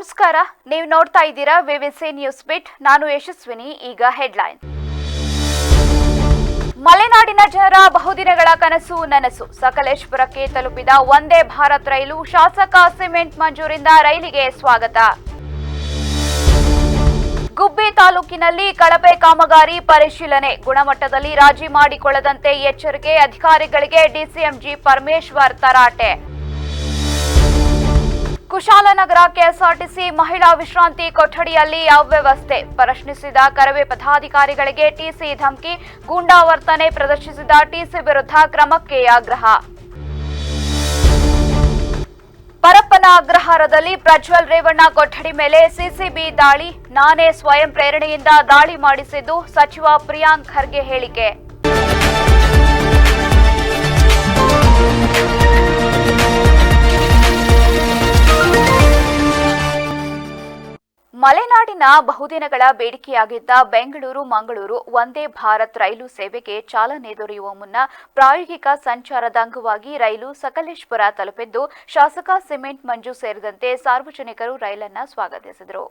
ನಮಸ್ಕಾರ, ನೀವು ನೋಡ್ತಾ ಇದ್ದೀರಾ ವಿವಿಸಿ ನ್ಯೂಸ್ ಬಿಟ್. ನಾನು ಯಶಸ್ವಿನಿ. ಈಗ ಹೆಡ್ಲೈನ್. ಮಲೆನಾಡಿನ ಜನರ ಬಹುದಿನಗಳ ಕನಸು ನನಸು. ಸಕಲೇಶಪುರಕ್ಕೆ ತಲುಪಿದ ವಂದೇ ಭಾರತ್ ರೈಲು. ಶಾಸಕ ಸಿಮೆಂಟ್ ಮಂಜೂರಿಂದ ರೈಲಿಗೆ ಸ್ವಾಗತ. ಗುಬ್ಬಿ ತಾಲೂಕಿನಲ್ಲಿ ಕಳಪೆ ಕಾಮಗಾರಿ ಪರಿಶೀಲನೆ. ಗುಣಮಟ್ಟದಲ್ಲಿ ರಾಜಿ ಮಾಡಿಕೊಳ್ಳದಂತೆ ಎಚ್ಚರಿಕೆ. ಅಧಿಕಾರಿಗಳಿಗೆ ಡಿಸಿಎಂ ಜಿ ಪರಮೇಶ್ವರ್ ತರಾಟೆ. ಕುಶಾಲನಗರ ಕೆಎಸ್ಆರ್ಟಿಸಿ ಮಹಿಳಾ ವಿಶ್ರಾಂತಿ ಕೊಠಡಿಯಲ್ಲಿ ಅವ್ಯವಸ್ಥೆ ಪ್ರಶ್ನಿಸಿದ ಕರವೇ ಪದಾಧಿಕಾರಿಗಳಿಗೆ ಟಿಸಿ ಧಮಕಿ. ಗೂಂಡಾ ವರ್ತನೆ ಪ್ರದರ್ಶಿಸಿದ ಟಿಸಿ ವಿರುದ್ಧ ಕ್ರಮಕ್ಕೆ ಆಗ್ರಹ. ಪರಪ್ಪನ ಅಗ್ರಹಾರದಲ್ಲಿ ಪ್ರಜ್ವಲ್ ರೇವಣ್ಣ ಕೊಠಡಿ ಮೇಲೆ ಸಿಸಿಬಿ ದಾಳಿ. ನಾನೇ ಸ್ವಯಂ ಪ್ರೇರಣೆಯಿಂದ ದಾಳಿ ಮಾಡಿಸಿದ್ದು ಸಚಿವ ಪ್ರಿಯಾಂಕ್ ಖರ್ಗೆ ಹೇಳಿಕೆ. ಮಲೆನಾಡಿನ ಬಹುದಿನಗಳ ಬೇಡಿಕೆಯಾಗಿದ್ದ ಬೆಂಗಳೂರು ಮಂಗಳೂರು ವಂದೇ ಭಾರತ್ ರೈಲು ಸೇವೆಗೆ ಚಾಲನೆ ದೊರೆಯುವ ಮುನ್ನ ಪ್ರಾಯೋಗಿಕ ಸಂಚಾರದ ಅಂಗವಾಗಿ ರೈಲು ಸಕಲೇಶಪುರ ತಲುಪಿದ್ದು, ಶಾಸಕ ಸಿಮೆಂಟ್ ಮಂಜು ಸೇರಿದಂತೆ ಸಾರ್ವಜನಿಕರು ರೈಲನ್ನು ಸ್ವಾಗತಿಸಿದರು.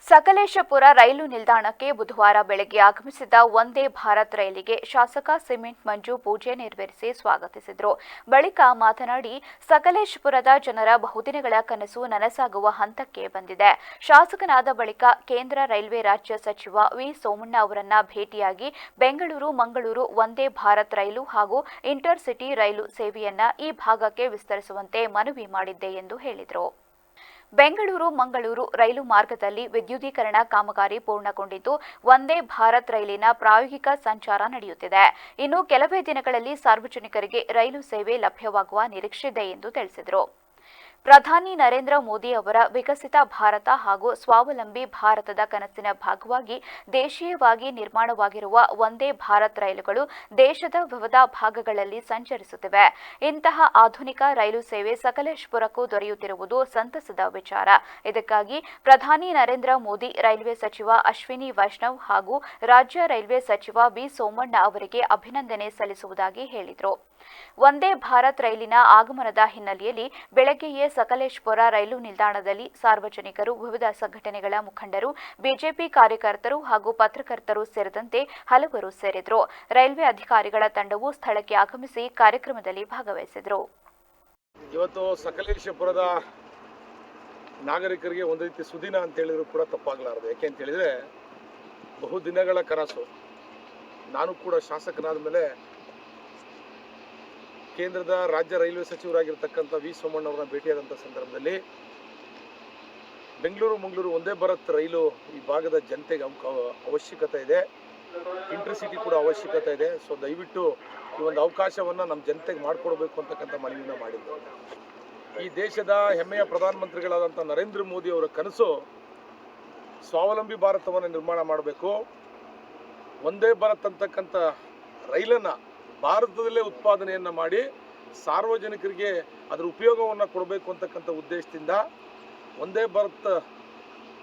ಸಕಲೇಶಪುರ ರೈಲು ನಿಲ್ದಾಣಕ್ಕೆ ಬುಧವಾರ ಬೆಳಗ್ಗೆ ಆಗಮಿಸಿದ ವಂದೇ ಭಾರತ್ ರೈಲಿಗೆ ಶಾಸಕ ಸಿಮೆಂಟ್ ಮಂಜು ಪೂಜೆ ನೆರವೇರಿಸಿ ಸ್ವಾಗತಿಸಿದರು. ಬಳಿಕ ಮಾತನಾಡಿ, ಸಕಲೇಶಪುರದ ಜನರ ಬಹುದಿನಗಳ ಕನಸು ನನಸಾಗುವ ಹಂತಕ್ಕೆ ಬಂದಿದೆ. ಶಾಸಕನಾದ ಬಳಿಕ ಕೇಂದ್ರ ರೈಲ್ವೆ ರಾಜ್ಯ ಸಚಿವ ವಿ ಸೋಮಣ್ಣ ಅವರನ್ನ ಭೇಟಿಯಾಗಿ ಬೆಂಗಳೂರು ಮಂಗಳೂರು ವಂದೇ ಭಾರತ್ ರೈಲು ಹಾಗೂ ಇಂಟರ್ ಸಿಟಿ ರೈಲು ಸೇವೆಯನ್ನ ಈ ಭಾಗಕ್ಕೆ ವಿಸ್ತರಿಸುವಂತೆ ಮನವಿ ಮಾಡಿದ್ದೆ ಎಂದು ಹೇಳಿದರು. ಬೆಂಗಳೂರು ಮಂಗಳೂರು ರೈಲು ಮಾರ್ಗದಲ್ಲಿ ವಿದ್ಯುದೀಕರಣ ಕಾಮಗಾರಿ ಪೂರ್ಣಗೊಂಡಿದ್ದು, ವಂದೇ ಭಾರತ್ ರೈಲಿನ ಪ್ರಾಯೋಗಿಕ ಸಂಚಾರ ನಡೆಯುತ್ತಿದೆ. ಇನ್ನು ಕೆಲವೇ ದಿನಗಳಲ್ಲಿ ಸಾರ್ವಜನಿಕರಿಗೆ ರೈಲು ಸೇವೆ ಲಭ್ಯವಾಗುವ ನಿರೀಕ್ಷೆಯಿದೆ ಎಂದು ತಿಳಿಸಿದರು. ಪ್ರಧಾನಿ ನರೇಂದ್ರ ಮೋದಿ ಅವರ ವಿಕಸಿತ ಭಾರತ ಹಾಗೂ ಸ್ವಾವಲಂಬಿ ಭಾರತದ ಕನಸಿನ ಭಾಗವಾಗಿ ದೇಶೀಯವಾಗಿ ನಿರ್ಮಾಣವಾಗಿರುವ ವಂದೇ ಭಾರತ್ ರೈಲುಗಳು ದೇಶದ ವಿವಿಧ ಭಾಗಗಳಲ್ಲಿ ಸಂಚರಿಸುತ್ತಿವೆ. ಇಂತಹ ಆಧುನಿಕ ರೈಲು ಸೇವೆ ಸಕಲೇಶಪುರಕ್ಕೂ ದೊರೆಯುತ್ತಿರುವುದು ಸಂತಸದ ವಿಚಾರ. ಇದಕ್ಕಾಗಿ ಪ್ರಧಾನಿ ನರೇಂದ್ರ ಮೋದಿ, ರೈಲ್ವೆ ಸಚಿವ ಅಶ್ವಿನಿ ವೈಷ್ಣವ್ ಹಾಗೂ ರಾಜ್ಯ ರೈಲ್ವೆ ಸಚಿವ ವಿ ಸೋಮಣ್ಣ ಅವರಿಗೆ ಅಭಿನಂದನೆ ಸಲ್ಲಿಸುವುದಾಗಿ ಹೇಳಿದರು. ವಂದೇ ಭಾರತ್ ರೈಲಿನ ಆಗಮನದ ಹಿನ್ನೆಲೆಯಲ್ಲಿ ಬೆಳಗ್ಗೆಯೇ ಸಕಲೇಶಪುರ ರೈಲು ನಿಲ್ದಾಣದಲ್ಲಿ ಸಾರ್ವಜನಿಕರು, ವಿವಿಧ ಸಂಘಟನೆಗಳ ಮುಖಂಡರು, ಬಿಜೆಪಿ ಕಾರ್ಯಕರ್ತರು ಹಾಗೂ ಪತ್ರಕರ್ತರು ಸೇರಿದಂತೆ ಹಲವರು ಸೇರಿದರು. ರೈಲ್ವೆ ಅಧಿಕಾರಿಗಳ ತಂಡವು ಸ್ಥಳಕ್ಕೆ ಆಗಮಿಸಿ ಕಾರ್ಯಕ್ರಮದಲ್ಲಿ ಭಾಗವಹಿಸಿದರು. ಇವತ್ತು ಸಕಲೇಶಪುರದ ನಾಗರಿಕರಿಗೆ ಒಂದು ರೀತಿ ಸುದಿನ ಅಂತ ಹೇಳಿದ್ರು ಕೂಡ ತಪ್ಪಾಗಲಾರದು. ಯಾಕೆ ಅಂತ ಹೇಳಿದ್ರೆ ಬಹುದಿನಗಳ ಕನಸು. ನಾನು ಕೂಡ ಶಾಸಕನಾದ ಮೇಲೆ ಕೇಂದ್ರದ ರಾಜ್ಯ ರೈಲ್ವೆ ಸಚಿವರಾಗಿರ್ತಕ್ಕಂಥ ವಿ ಸೋಮಣ್ಣ ಅವರನ್ನ ಭೇಟಿಯಾದಂಥ ಸಂದರ್ಭದಲ್ಲಿ ಬೆಂಗಳೂರು ಮಂಗಳೂರು ಒಂದೇ ಭಾರತ್ ರೈಲು ಈ ಭಾಗದ ಜನತೆಗೆ ಅವಶ್ಯಕತೆ ಇದೆ, ಇಂಟರ್ಸಿಟಿ ಕೂಡ ಅವಶ್ಯಕತೆ ಇದೆ. ಸೊ ದಯವಿಟ್ಟು ಈ ಒಂದು ಅವಕಾಶವನ್ನು ನಮ್ಮ ಜನತೆಗೆ ಮಾಡಿಕೊಡ್ಬೇಕು ಅಂತಕ್ಕಂಥ ಮನವಿನ ಮಾಡಿದ್ದು. ಈ ದೇಶದ ಹೆಮ್ಮೆಯ ಪ್ರಧಾನಮಂತ್ರಿಗಳಾದಂಥ ನರೇಂದ್ರ ಮೋದಿ ಅವರ ಕನಸು ಸ್ವಾವಲಂಬಿ ಭಾರತವನ್ನು ನಿರ್ಮಾಣ ಮಾಡಬೇಕು. ಒಂದೇ ಭಾರತ್ ಅಂತಕ್ಕಂಥ ರೈಲನ್ನು ಭಾರತದಲ್ಲೇ ಉತ್ಪಾದನೆಯನ್ನು ಮಾಡಿ ಸಾರ್ವಜನಿಕರಿಗೆ ಅದರ ಉಪಯೋಗವನ್ನು ಕೊಡಬೇಕು ಅಂತಕ್ಕಂಥ ಉದ್ದೇಶದಿಂದ ಒಂದೇ ಭಾರತ್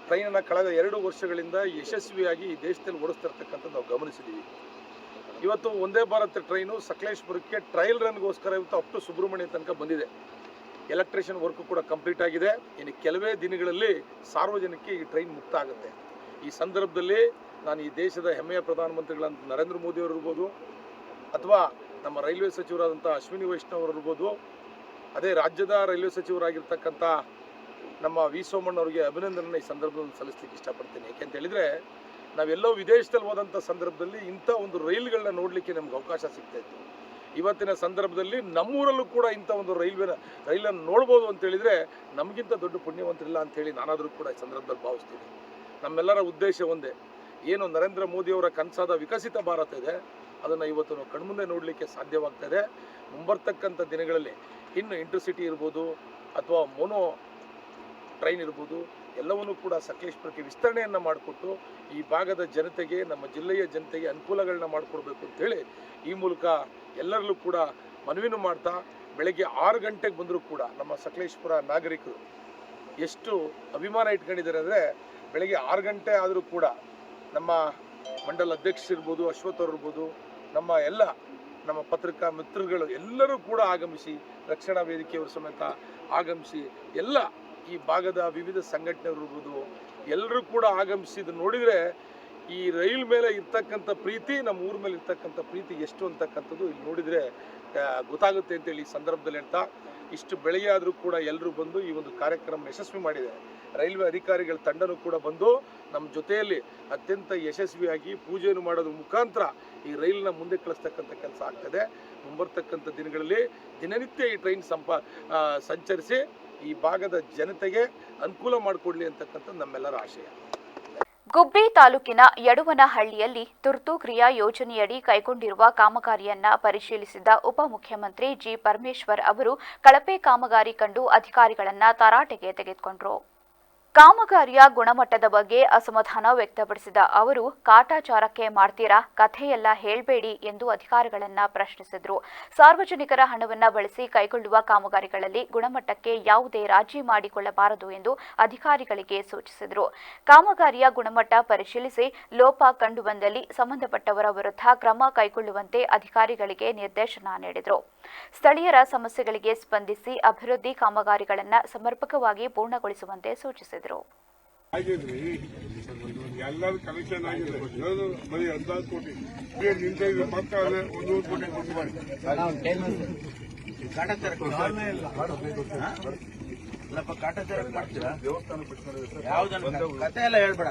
ಟ್ರೈನನ್ನು ಕಳೆದ 2 ವರ್ಷಗಳಿಂದ ಯಶಸ್ವಿಯಾಗಿ ಈ ದೇಶದಲ್ಲಿ ಓಡಿಸ್ತಿರ್ತಕ್ಕಂಥದ್ದು ನಾವು ಗಮನಿಸಿದ್ದೀವಿ. ಇವತ್ತು ಒಂದೇ ಭಾರತ್ ಟ್ರೈನು ಸಕಲೇಶಪುರಕ್ಕೆ ಟ್ರಯಲ್ ರನ್ಗೋಸ್ಕರ ಇವತ್ತು ಅಪ್ ಟು ಸುಬ್ರಹ್ಮಣ್ಯ ತನಕ ಬಂದಿದೆ. ಎಲೆಕ್ಟ್ರಿಷಿಯನ್ ವರ್ಕ್ ಕೂಡ ಕಂಪ್ಲೀಟ್ ಆಗಿದೆ. ಇನ್ನು ಕೆಲವೇ ದಿನಗಳಲ್ಲಿ ಸಾರ್ವಜನಿಕರಿಗೆ ಈ ಟ್ರೈನ್ ಮುಕ್ತ ಆಗುತ್ತೆ. ಈ ಸಂದರ್ಭದಲ್ಲಿ ನಾನು ಈ ದೇಶದ ಹೆಮ್ಮೆಯ ಪ್ರಧಾನಮಂತ್ರಿಗಳಂತ ನರೇಂದ್ರ ಮೋದಿ ಅವರು ಇರ್ಬೋದು, ಅಥವಾ ನಮ್ಮ ರೈಲ್ವೆ ಸಚಿವರಾದಂಥ ಅಶ್ವಿನಿ ವೈಷ್ಣವ್ ಅವರು ಇರ್ಬೋದು, ಅದೇ ರಾಜ್ಯದ ರೈಲ್ವೆ ಸಚಿವರಾಗಿರ್ತಕ್ಕಂಥ ನಮ್ಮ ವಿ ಸೋಮಣ್ಣ ಅವರಿಗೆ ಅಭಿನಂದನೆ ಈ ಸಂದರ್ಭದಲ್ಲಿ ಸಲ್ಲಿಸಲಿಕ್ಕೆ ಇಷ್ಟಪಡ್ತೀನಿ. ಯಾಕೆಂತ ಹೇಳಿದರೆ ನಾವೆಲ್ಲೋ ವಿದೇಶದಲ್ಲಿ ಹೋದಂಥ ಸಂದರ್ಭದಲ್ಲಿ ಇಂಥ ಒಂದು ರೈಲುಗಳನ್ನ ನೋಡಲಿಕ್ಕೆ ನಮ್ಗೆ ಅವಕಾಶ ಸಿಗ್ತಾ ಇತ್ತು. ಇವತ್ತಿನ ಸಂದರ್ಭದಲ್ಲಿ ನಮ್ಮೂರಲ್ಲೂ ಕೂಡ ಇಂಥ ಒಂದು ರೈಲನ್ನು ನೋಡ್ಬೋದು ಅಂತೇಳಿದರೆ ನಮಗಿಂತ ದೊಡ್ಡ ಪುಣ್ಯವಂತರಿಲ್ಲ ಅಂಥೇಳಿ ನಾನಾದರೂ ಕೂಡ ಈ ಸಂದರ್ಭದಲ್ಲಿ ಭಾವಿಸ್ತೀನಿ. ನಮ್ಮೆಲ್ಲರ ಉದ್ದೇಶ ಒಂದೇ, ಏನು ನರೇಂದ್ರ ಮೋದಿಯವರ ಕನಸಾದ ವಿಕಸಿತ ಭಾರತ ಇದೆ, ಅದನ್ನು ಇವತ್ತು ನಾವು ಕಣ್ಮುಂದೆ ನೋಡಲಿಕ್ಕೆ ಸಾಧ್ಯವಾಗ್ತದೆ. ಮುಂಬರ್ತಕ್ಕಂಥ ದಿನಗಳಲ್ಲಿ ಇನ್ನು ಇಂಟರ್ಸಿಟಿ ಇರ್ಬೋದು ಅಥವಾ ಮೋನೋ ಟ್ರೈನ್ ಇರ್ಬೋದು, ಎಲ್ಲವನ್ನೂ ಕೂಡ ಸಕಲೇಶಪುರಕ್ಕೆ ವಿಸ್ತರಣೆಯನ್ನು ಮಾಡಿಕೊಟ್ಟು ಈ ಭಾಗದ ಜನತೆಗೆ, ನಮ್ಮ ಜಿಲ್ಲೆಯ ಜನತೆಗೆ ಅನುಕೂಲಗಳನ್ನ ಮಾಡಿಕೊಡ್ಬೇಕು ಅಂತೇಳಿ ಈ ಮೂಲಕ ಎಲ್ಲರಲ್ಲೂ ಕೂಡ ಮನವಿನೂ ಮಾಡ್ತಾ, ಬೆಳಗ್ಗೆ 6 ಗಂಟೆಗೆ ಬಂದರೂ ಕೂಡ ನಮ್ಮ ಸಕಲೇಶಪುರ ನಾಗರಿಕರು ಎಷ್ಟು ಅಭಿಮಾನ ಇಟ್ಕೊಂಡಿದ್ದಾರೆ ಅಂದರೆ, ಬೆಳಗ್ಗೆ 6 ಗಂಟೆ ಆದರೂ ಕೂಡ ನಮ್ಮ ಮಂಡಲ ಅಧ್ಯಕ್ಷರಿರ್ಬೋದು, ಅಶ್ವಥ್ ಅವರು ಇರ್ಬೋದು, ನಮ್ಮ ಪತ್ರಿಕಾ ಮಿತ್ರಗಳು ಎಲ್ಲರೂ ಕೂಡ ಆಗಮಿಸಿ, ರಕ್ಷಣಾ ವೇದಿಕೆಯವರು ಸಮೇತ ಆಗಮಿಸಿ ಎಲ್ಲ ಈ ಭಾಗದ ವಿವಿಧ ಸಂಘಟನೆಗಳು ಇರ್ಬೋದು ಎಲ್ಲರೂ ಕೂಡ ಆಗಮಿಸಿದ್ದು ನೋಡಿದರೆ ಈ ರೈಲ್ ಮೇಲೆ ಇರ್ತಕ್ಕಂಥ ಪ್ರೀತಿ, ನಮ್ಮ ಊರ ಮೇಲೆ ಇರ್ತಕ್ಕಂಥ ಪ್ರೀತಿ ಎಷ್ಟು ಅಂತಕ್ಕಂಥದ್ದು ಇಲ್ಲಿ ನೋಡಿದರೆ ಗೊತ್ತಾಗುತ್ತೆ ಅಂತೇಳಿ ಈ ಸಂದರ್ಭದಲ್ಲಿ ಹೇಳ್ತಾ, ಇಷ್ಟು ಬೆಳಗ್ಗೆ ಆದರೂ ಕೂಡ ಎಲ್ಲರೂ ಬಂದು ಈ ಒಂದು ಕಾರ್ಯಕ್ರಮ ಯಶಸ್ವಿ ಮಾಡಿದೆ. ರೈಲ್ವೆ ಅಧಿಕಾರಿಗಳ ತಂಡನೂ ಕೂಡ ಬಂದು ನಮ್ಮ ಜೊತೆಯಲ್ಲಿ ಅತ್ಯಂತ ಯಶಸ್ವಿಯಾಗಿ ಪೂಜೆಯನ್ನು ಮಾಡೋದ್ರ ಮುಖಾಂತರ ಈ ರೈಲನ್ನ ಮುಂದೆ ಕಳಿಸ್ತಕ್ಕಂಥ ಕೆಲಸ ಆಗ್ತದೆ. ಮುಂಬರ್ತಕ್ಕಂಥ ದಿನಗಳಲ್ಲಿ ದಿನನಿತ್ಯ ಈ ಟ್ರೈನ್ ಸಂಚರಿಸಿ ಈ ಭಾಗದ ಜನತೆಗೆ ಅನುಕೂಲ ಮಾಡಿಕೊಡ್ಲಿ ಅಂತಕ್ಕಂಥದ್ದು ನಮ್ಮೆಲ್ಲರ ಆಶಯ. ಗುಬ್ಬಿ ತಾಲೂಕಿನ ಯಡುವನಹಳ್ಳಿಯಲ್ಲಿ ತುರ್ತು ಕ್ರಿಯಾ ಯೋಜನೆಯಡಿ ಕೈಗೊಂಡಿರುವ ಕಾಮಗಾರಿಯನ್ನ ಪರಿಶೀಲಿಸಿದ ಉಪಮುಖ್ಯಮಂತ್ರಿ ಜಿ ಪರಮೇಶ್ವರ್ ಅವರು ಕಳಪೆ ಕಾಮಗಾರಿ ಕಂಡು ಅಧಿಕಾರಿಗಳನ್ನ ತರಾಟೆಗೆ ತೆಗೆದುಕೊಂಡರು. ಕಾಮಗಾರಿಯ ಗುಣಮಟ್ಟದ ಬಗ್ಗೆ ಅಸಮಾಧಾನ ವ್ಯಕ್ತಪಡಿಸಿದ ಅವರು, ಕಾಟಾಚಾರಕ್ಕೆ ಮಾಡ್ತೀರಾ, ಕಥೆಯೆಲ್ಲ ಹೇಳ್ಬೇಡಿ ಎಂದು ಅಧಿಕಾರಿಗಳನ್ನ ಪ್ರಶ್ನಿಸಿದರು. ಸಾರ್ವಜನಿಕರ ಹಣವನ್ನ ಬಳಸಿ ಕೈಗೊಳ್ಳುವ ಕಾಮಗಾರಿಗಳಲ್ಲಿ ಗುಣಮಟ್ಟಕ್ಕೆ ಯಾವುದೇ ರಾಜಿ ಮಾಡಿಕೊಳ್ಳಬಾರದು ಎಂದು ಅಧಿಕಾರಿಗಳಿಗೆ ಸೂಚಿಸಿದರು. ಕಾಮಗಾರಿಯ ಗುಣಮಟ್ಟ ಪರಿಶೀಲಿಸಿ ಲೋಪ ಕಂಡುಬಂದಲ್ಲಿ ಸಂಬಂಧಪಟ್ಟವರ ವಿರುದ್ಧ ಕ್ರಮ ಕೈಗೊಳ್ಳುವಂತೆ ಅಧಿಕಾರಿಗಳಿಗೆ ನಿರ್ದೇಶನ ನೀಡಿದರು. ಸ್ಥಳೀಯರ ಸಮಸ್ಯೆಗಳಿಗೆ ಸ್ಪಂದಿಸಿ ಅಭಿವೃದ್ಧಿ ಕಾಮಗಾರಿಗಳನ್ನು ಸಮರ್ಪಕವಾಗಿ ಪೂರ್ಣಗೊಳಿಸುವಂತೆ ಸೂಚಿಸಿದರು. ಎಲ್ಲರೂ ಕನೆಕ್ಷನ್ ಆಗಿದೆ, ಬರೀ 16 ಕೋಟಿ ಪಕ್ಕ 1 ಕೋಟಿ ಕೊಟ್ಟು ಮಾಡಿ ಕಾಟಾಚಾರ ಮಾಡ್ತೀರಾ? ಯಾವ್ದನ್ನ ಕತೆ ಎಲ್ಲ ಹೇಳ್ಬೇಡ.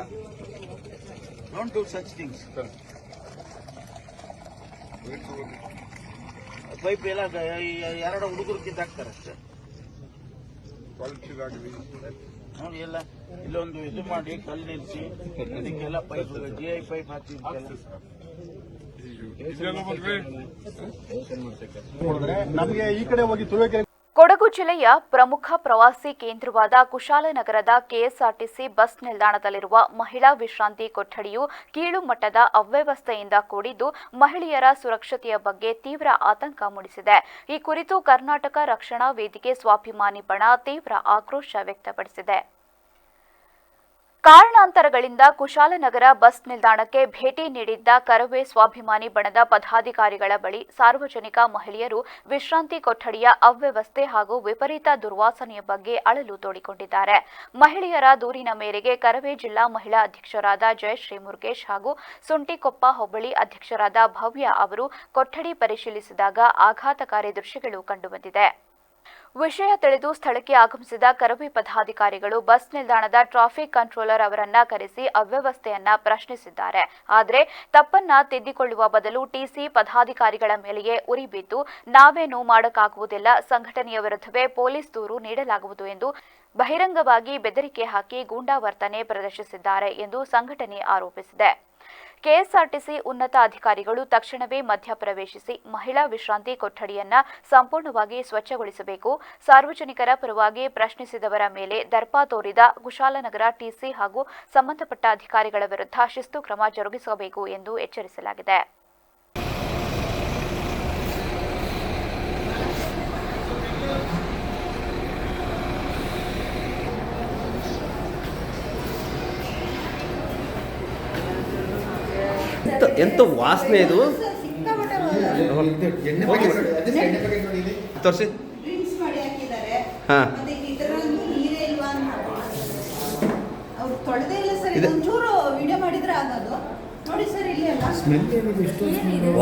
Don't do such things. Pipe ಎಲ್ಲ 2 ಹುಡುಗರು ಕಿತ್ತಾಕ್ತಾರೆ ಅಷ್ಟೇ. ನೋಡಿ, ಎಲ್ಲ ಇಲ್ಲೊಂದು ಇದು ಮಾಡಿ ಕಲ್ಲು ನಿಲ್ಲಿಸಿ ಅದಕ್ಕೆಲ್ಲ ಪೈಪ್ GI ಪೈಪ್ ಹಾಕಿ ನಮಗೆ ಈ ಕಡೆ ಹೋಗಿ ತುರುವೇಕೆರೆ. ಕೊಡಗು ಜಿಲ್ಲೆಯ ಪ್ರಮುಖ ಪ್ರವಾಸಿ ಕೇಂದ್ರವಾದ ಕುಶಾಲನಗರದ ಕೆಎಸ್ಆರ್ಟಿಸಿ ಬಸ್ ನಿಲ್ದಾಣದಲ್ಲಿರುವ ಮಹಿಳಾ ವಿಶ್ರಾಂತಿ ಕೊಠಡಿಯು ಕೀಳು ಮಟ್ಟದ ಅವ್ಯವಸ್ಥೆಯಿಂದ ಕೂಡಿದ್ದು ಮಹಿಳೆಯರ ಸುರಕ್ಷತೆಯ ಬಗ್ಗೆ ತೀವ್ರ ಆತಂಕ ಮೂಡಿಸಿದೆ. ಈ ಕುರಿತು ಕರ್ನಾಟಕ ರಕ್ಷಣಾ ವೇದಿಕೆ ಸ್ವಾಭಿಮಾನಿ ಬಣ ತೀವ್ರ ಆಕ್ರೋಶ ವ್ಯಕ್ತಪಡಿಸಿದೆ. ಕಾರಣಾಂತರಗಳಿಂದ ಕುಶಾಲನಗರ ಬಸ್ ನಿಲ್ದಾಣಕ್ಕೆ ಭೇಟಿ ನೀಡಿದ್ದ ಕರವೇ ಸ್ವಾಭಿಮಾನಿ ಬಣದ ಪದಾಧಿಕಾರಿಗಳ ಬಳಿ ಸಾರ್ವಜನಿಕ ಮಹಿಳೆಯರು ವಿಶ್ರಾಂತಿ ಕೊಠಡಿಯ ಅವ್ಯವಸ್ಥೆ ಹಾಗೂ ವಿಪರೀತ ದುರ್ವಾಸನೆಯ ಬಗ್ಗೆ ಅಳಲು ತೋಡಿಕೊಂಡಿದ್ದಾರೆ. ಮಹಿಳೆಯರ ದೂರಿನ ಮೇರೆಗೆ ಕರವೇ ಜಿಲ್ಲಾ ಮಹಿಳಾ ಅಧ್ಯಕ್ಷರಾದ ಜಯಶ್ರೀ ಮುರುಗೇಶ್ ಹಾಗೂ ಸುಂಟಿಕೊಪ್ಪ ಹೋಬಳಿ ಅಧ್ಯಕ್ಷರಾದ ಭವ್ಯ ಅವರು ಕೊಠಡಿ ಪರಿಶೀಲಿಸಿದಾಗ ಆಘಾತಕಾರಿ ದೃಶ್ಯಗಳು ಕಂಡುಬಂದಿದೆ. ವಿಷಯ ತಿಳಿದು ಸ್ಥಳಕ್ಕೆ ಆಗಮಿಸಿದ ಕರವೇ ಪದಾಧಿಕಾರಿಗಳು ಬಸ್ ನಿಲ್ದಾಣದ ಟ್ರಾಫಿಕ್ ಕಂಟ್ರೋಲರ್ ಅವರನ್ನ ಕರೆಸಿ ಅವ್ಯವಸ್ಥೆಯನ್ನ ಪ್ರಶ್ನಿಸಿದ್ದಾರೆ. ಆದರೆ ತಪ್ಪನ್ನ ತಿದ್ದಿಕೊಳ್ಳುವ ಬದಲು ಟಿಸಿ ಪದಾಧಿಕಾರಿಗಳ ಮೇಲೆಯೇ ಉರಿಬಿದ್ದು ನಾವೇನೂ ಮಾಡಕ್ಕಾಗುವುದಿಲ್ಲ, ಸಂಘಟನೆಯ ವಿರುದ್ಧವೇ ಪೊಲೀಸ್ ದೂರು ನೀಡಲಾಗುವುದು ಎಂದು ಬಹಿರಂಗವಾಗಿ ಬೆದರಿಕೆ ಹಾಕಿ ಗೂಂಡಾವರ್ತನೆ ಪ್ರದರ್ಶಿಸಿದ್ದಾರೆ ಎಂದು ಸಂಘಟನೆ ಆರೋಪಿಸಿದೆ. ಕೆಎಸ್ಆರ್ಟಿಸಿ ಉನ್ನತ ಅಧಿಕಾರಿಗಳು ತಕ್ಷಣವೇ ಮಧ್ಯಪ್ರವೇಶಿಸಿ ಮಹಿಳಾ ವಿಶ್ರಾಂತಿ ಕೊಠಡಿಯನ್ನ ಸಂಪೂರ್ಣವಾಗಿ ಸ್ವಚ್ಛಗೊಳಿಸಬೇಕು. ಸಾರ್ವಜನಿಕರ ಪರವಾಗಿ ಪ್ರಶ್ನಿಸಿದವರ ಮೇಲೆ ದರ್ಪ ತೋರಿದ ಕುಶಾಲನಗರ ಟಿಸಿ ಹಾಗೂ ಸಂಬಂಧಪಟ್ಟ ಅಧಿಕಾರಿಗಳ ವಿರುದ್ಧ ಶಿಸ್ತು ಕ್ರಮ ಜರುಗಿಸಬೇಕು ಎಂದು ಎಚ್ಚರಿಸಲಾಗಿದೆ. ಎಂತ ವಾಸನೆ ಇದು, ತೋರಿಸಿ.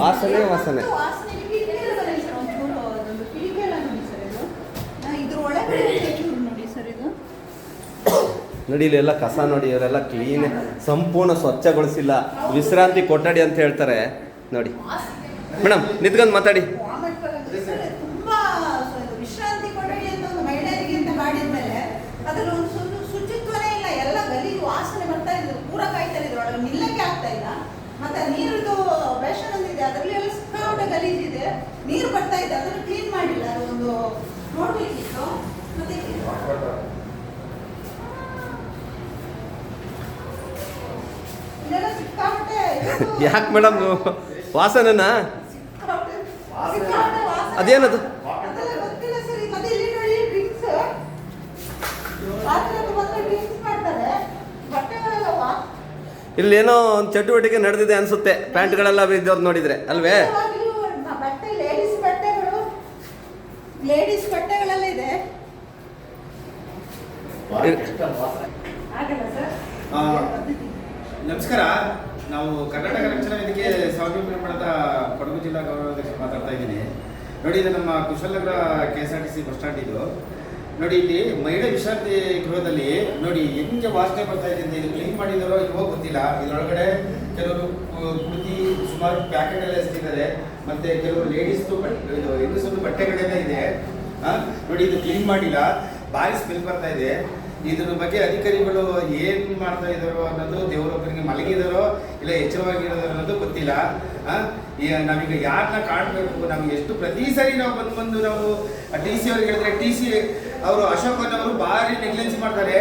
ವಾಸನೆ ವಾಸನೆ ನೋಡಿ, ಇಲ್ಲೆಲ್ಲ ಕಸ ನೋಡಿ, ಇವರೆಲ್ಲ ಕ್ಲೀನ್ ಸಂಪೂರ್ಣ ಸ್ವಚ್ಛಗೊಳಿಸಿಲ್ಲ. ವಿಶ್ರಾಂತಿ ಕೊಠಡಿ ಅಂತ ಹೇಳ್ತಾರೆ ನೋಡಿ. ಮೇಡಮ್ ನಿಂತ್ಕೊಂಡು ಮಾತಾಡಿ. ವಿಶ್ರಾಂತಿ ಕೊಠಡಿ ಅಂತ ಒಂದು ಮಹಿಳೆಯರಿಗೆ ಅಂತ ಮಾಡಿದ್ಮೇಲೆ ಅದ್ರಲ್ಲಿ ಒಂದು ಶುಚಿತ್ವನೇ ಇಲ್ಲ, ಎಲ್ಲ ಗಲೀಜು ವಾಸನೆ ಬರ್ತಾ ಇದ್ರು, ಪೂರ ಕಾಯ್ತಾ ಇದ್ರು, ಒಳಗೆ ನಿಲ್ಲಕ್ಕೆ ಆಗ್ತಾ ಇಲ್ಲ. ಮತ್ತೆ ನೀರಿದು ಬೇಷನ್ ಒಂದಿದೆ, ಅದರಲ್ಲಿ ಎಲ್ಲ ಸಿಕ್ಕಾಪಟ್ಟೆ ಗಲೀಜಿದೆ, ನೀರು ಬರ್ತಾ ಇದೆ, ಅದನ್ನು ಕ್ಲೀನ್ ಮಾಡಿಲ್ಲ. ಅದು ಒಂದು ನೋಡ್ಬೇಕಿತ್ತು. ಮತ್ತೆ ಯಾಕೆ ಮೇಡಮ್ ವಾಸನೆನಾ? ಅದೇನದು? ಇಲ್ಲೇನೋ ಒಂದು ಚಟುವಟಿಕೆ ನಡೆದಿದೆ ಅನ್ಸುತ್ತೆ, ಪ್ಯಾಂಟ್ಗಳೆಲ್ಲ ಬಿದ್ದವ್ರು ನೋಡಿದ್ರೆ ಅಲ್ವೇ? ಲೇಡೀಸ್ ಬಟ್ಟೆಗಳೆಲ್ಲ ಇದೆ. ಆ, ನಮಸ್ಕಾರ. ನಾವು ಕರ್ನಾಟಕ ರಕ್ಷಣಾ ವೇದಿಕೆ ಸ್ವಾಮಿ ಮಠದ ಕೊಡಗು ಜಿಲ್ಲಾ ಗೌರವಾಧ್ಯಕ್ಷ ಮಾತಾಡ್ತಾ ಇದ್ದೀನಿ. ನೋಡಿ, ಇದು ನಮ್ಮ ಕುಶಲನಗರ KSRTC ಬಸ್ ಸ್ಟ್ಯಾಂಡ್. ಇದು ನೋಡಿ, ಇಲ್ಲಿ ಮಹಿಳಾ ವಿಶ್ರಾಂತಿ ಗೃಹದಲ್ಲಿ ನೋಡಿ ಹೆಂಗೆ ವಾಸನೆ ಬರ್ತಾ ಇದೆ ಅಂತ. ಇದು ಕ್ಲೀನ್ ಮಾಡಿದಾರೋ ಇಲ್ವೋ ಗೊತ್ತಿಲ್ಲ. ಇದರೊಳಗಡೆ ಕೆಲವರು ಕುಡ್ದಿ ಸುಮಾರು ಪ್ಯಾಕೆಟ್ ಎಲ್ಲ ಎಸ್ತಿದ್ದಾರೆ. ಮತ್ತೆ ಕೆಲವರು ಲೇಡೀಸ್ದು ಇದು ಹೆಂಗಸರು ಬಟ್ಟೆಗಳೆಲ್ಲ ಇದೆ. ನೋಡಿ, ಇದು ಕ್ಲೀನ್ ಮಾಡಿಲ್ಲ, ಭಾರಿ ಸ್ಮೆಲ್ ಬರ್ತಾ ಇದೆ. ಇದ್ರ ಬಗ್ಗೆ ಅಧಿಕಾರಿಗಳು ಏನ್ ಮಾಡ್ತಾ ಇದಾರೋ ಅನ್ನೋದು, ದೇವರೊಬ್ಬರಿಗೆ ಮಲಗಿದಾರೋ ಇಲ್ಲ ಎಚ್ಚರವಾಗಿರೋದು ಅನ್ನೋದು ಗೊತ್ತಿಲ್ಲ. ನಾವೀಗ ಯಾರನ್ನ ಕಾಣಬೇಕು? ನಮ್ಗೆ ಎಷ್ಟು ಪ್ರತಿ ಸರಿ ನಾವು ಬಂದು ನಾವು TC ಅವ್ರಿಗೆ ಹೇಳಿದ್ರೆ TC ಅವರು ಅಶೋಕ್ ಅವರು ಭಾರಿ ನೆಗ್ಲೆನ್ಸ್ ಮಾಡ್ತಾರೆ.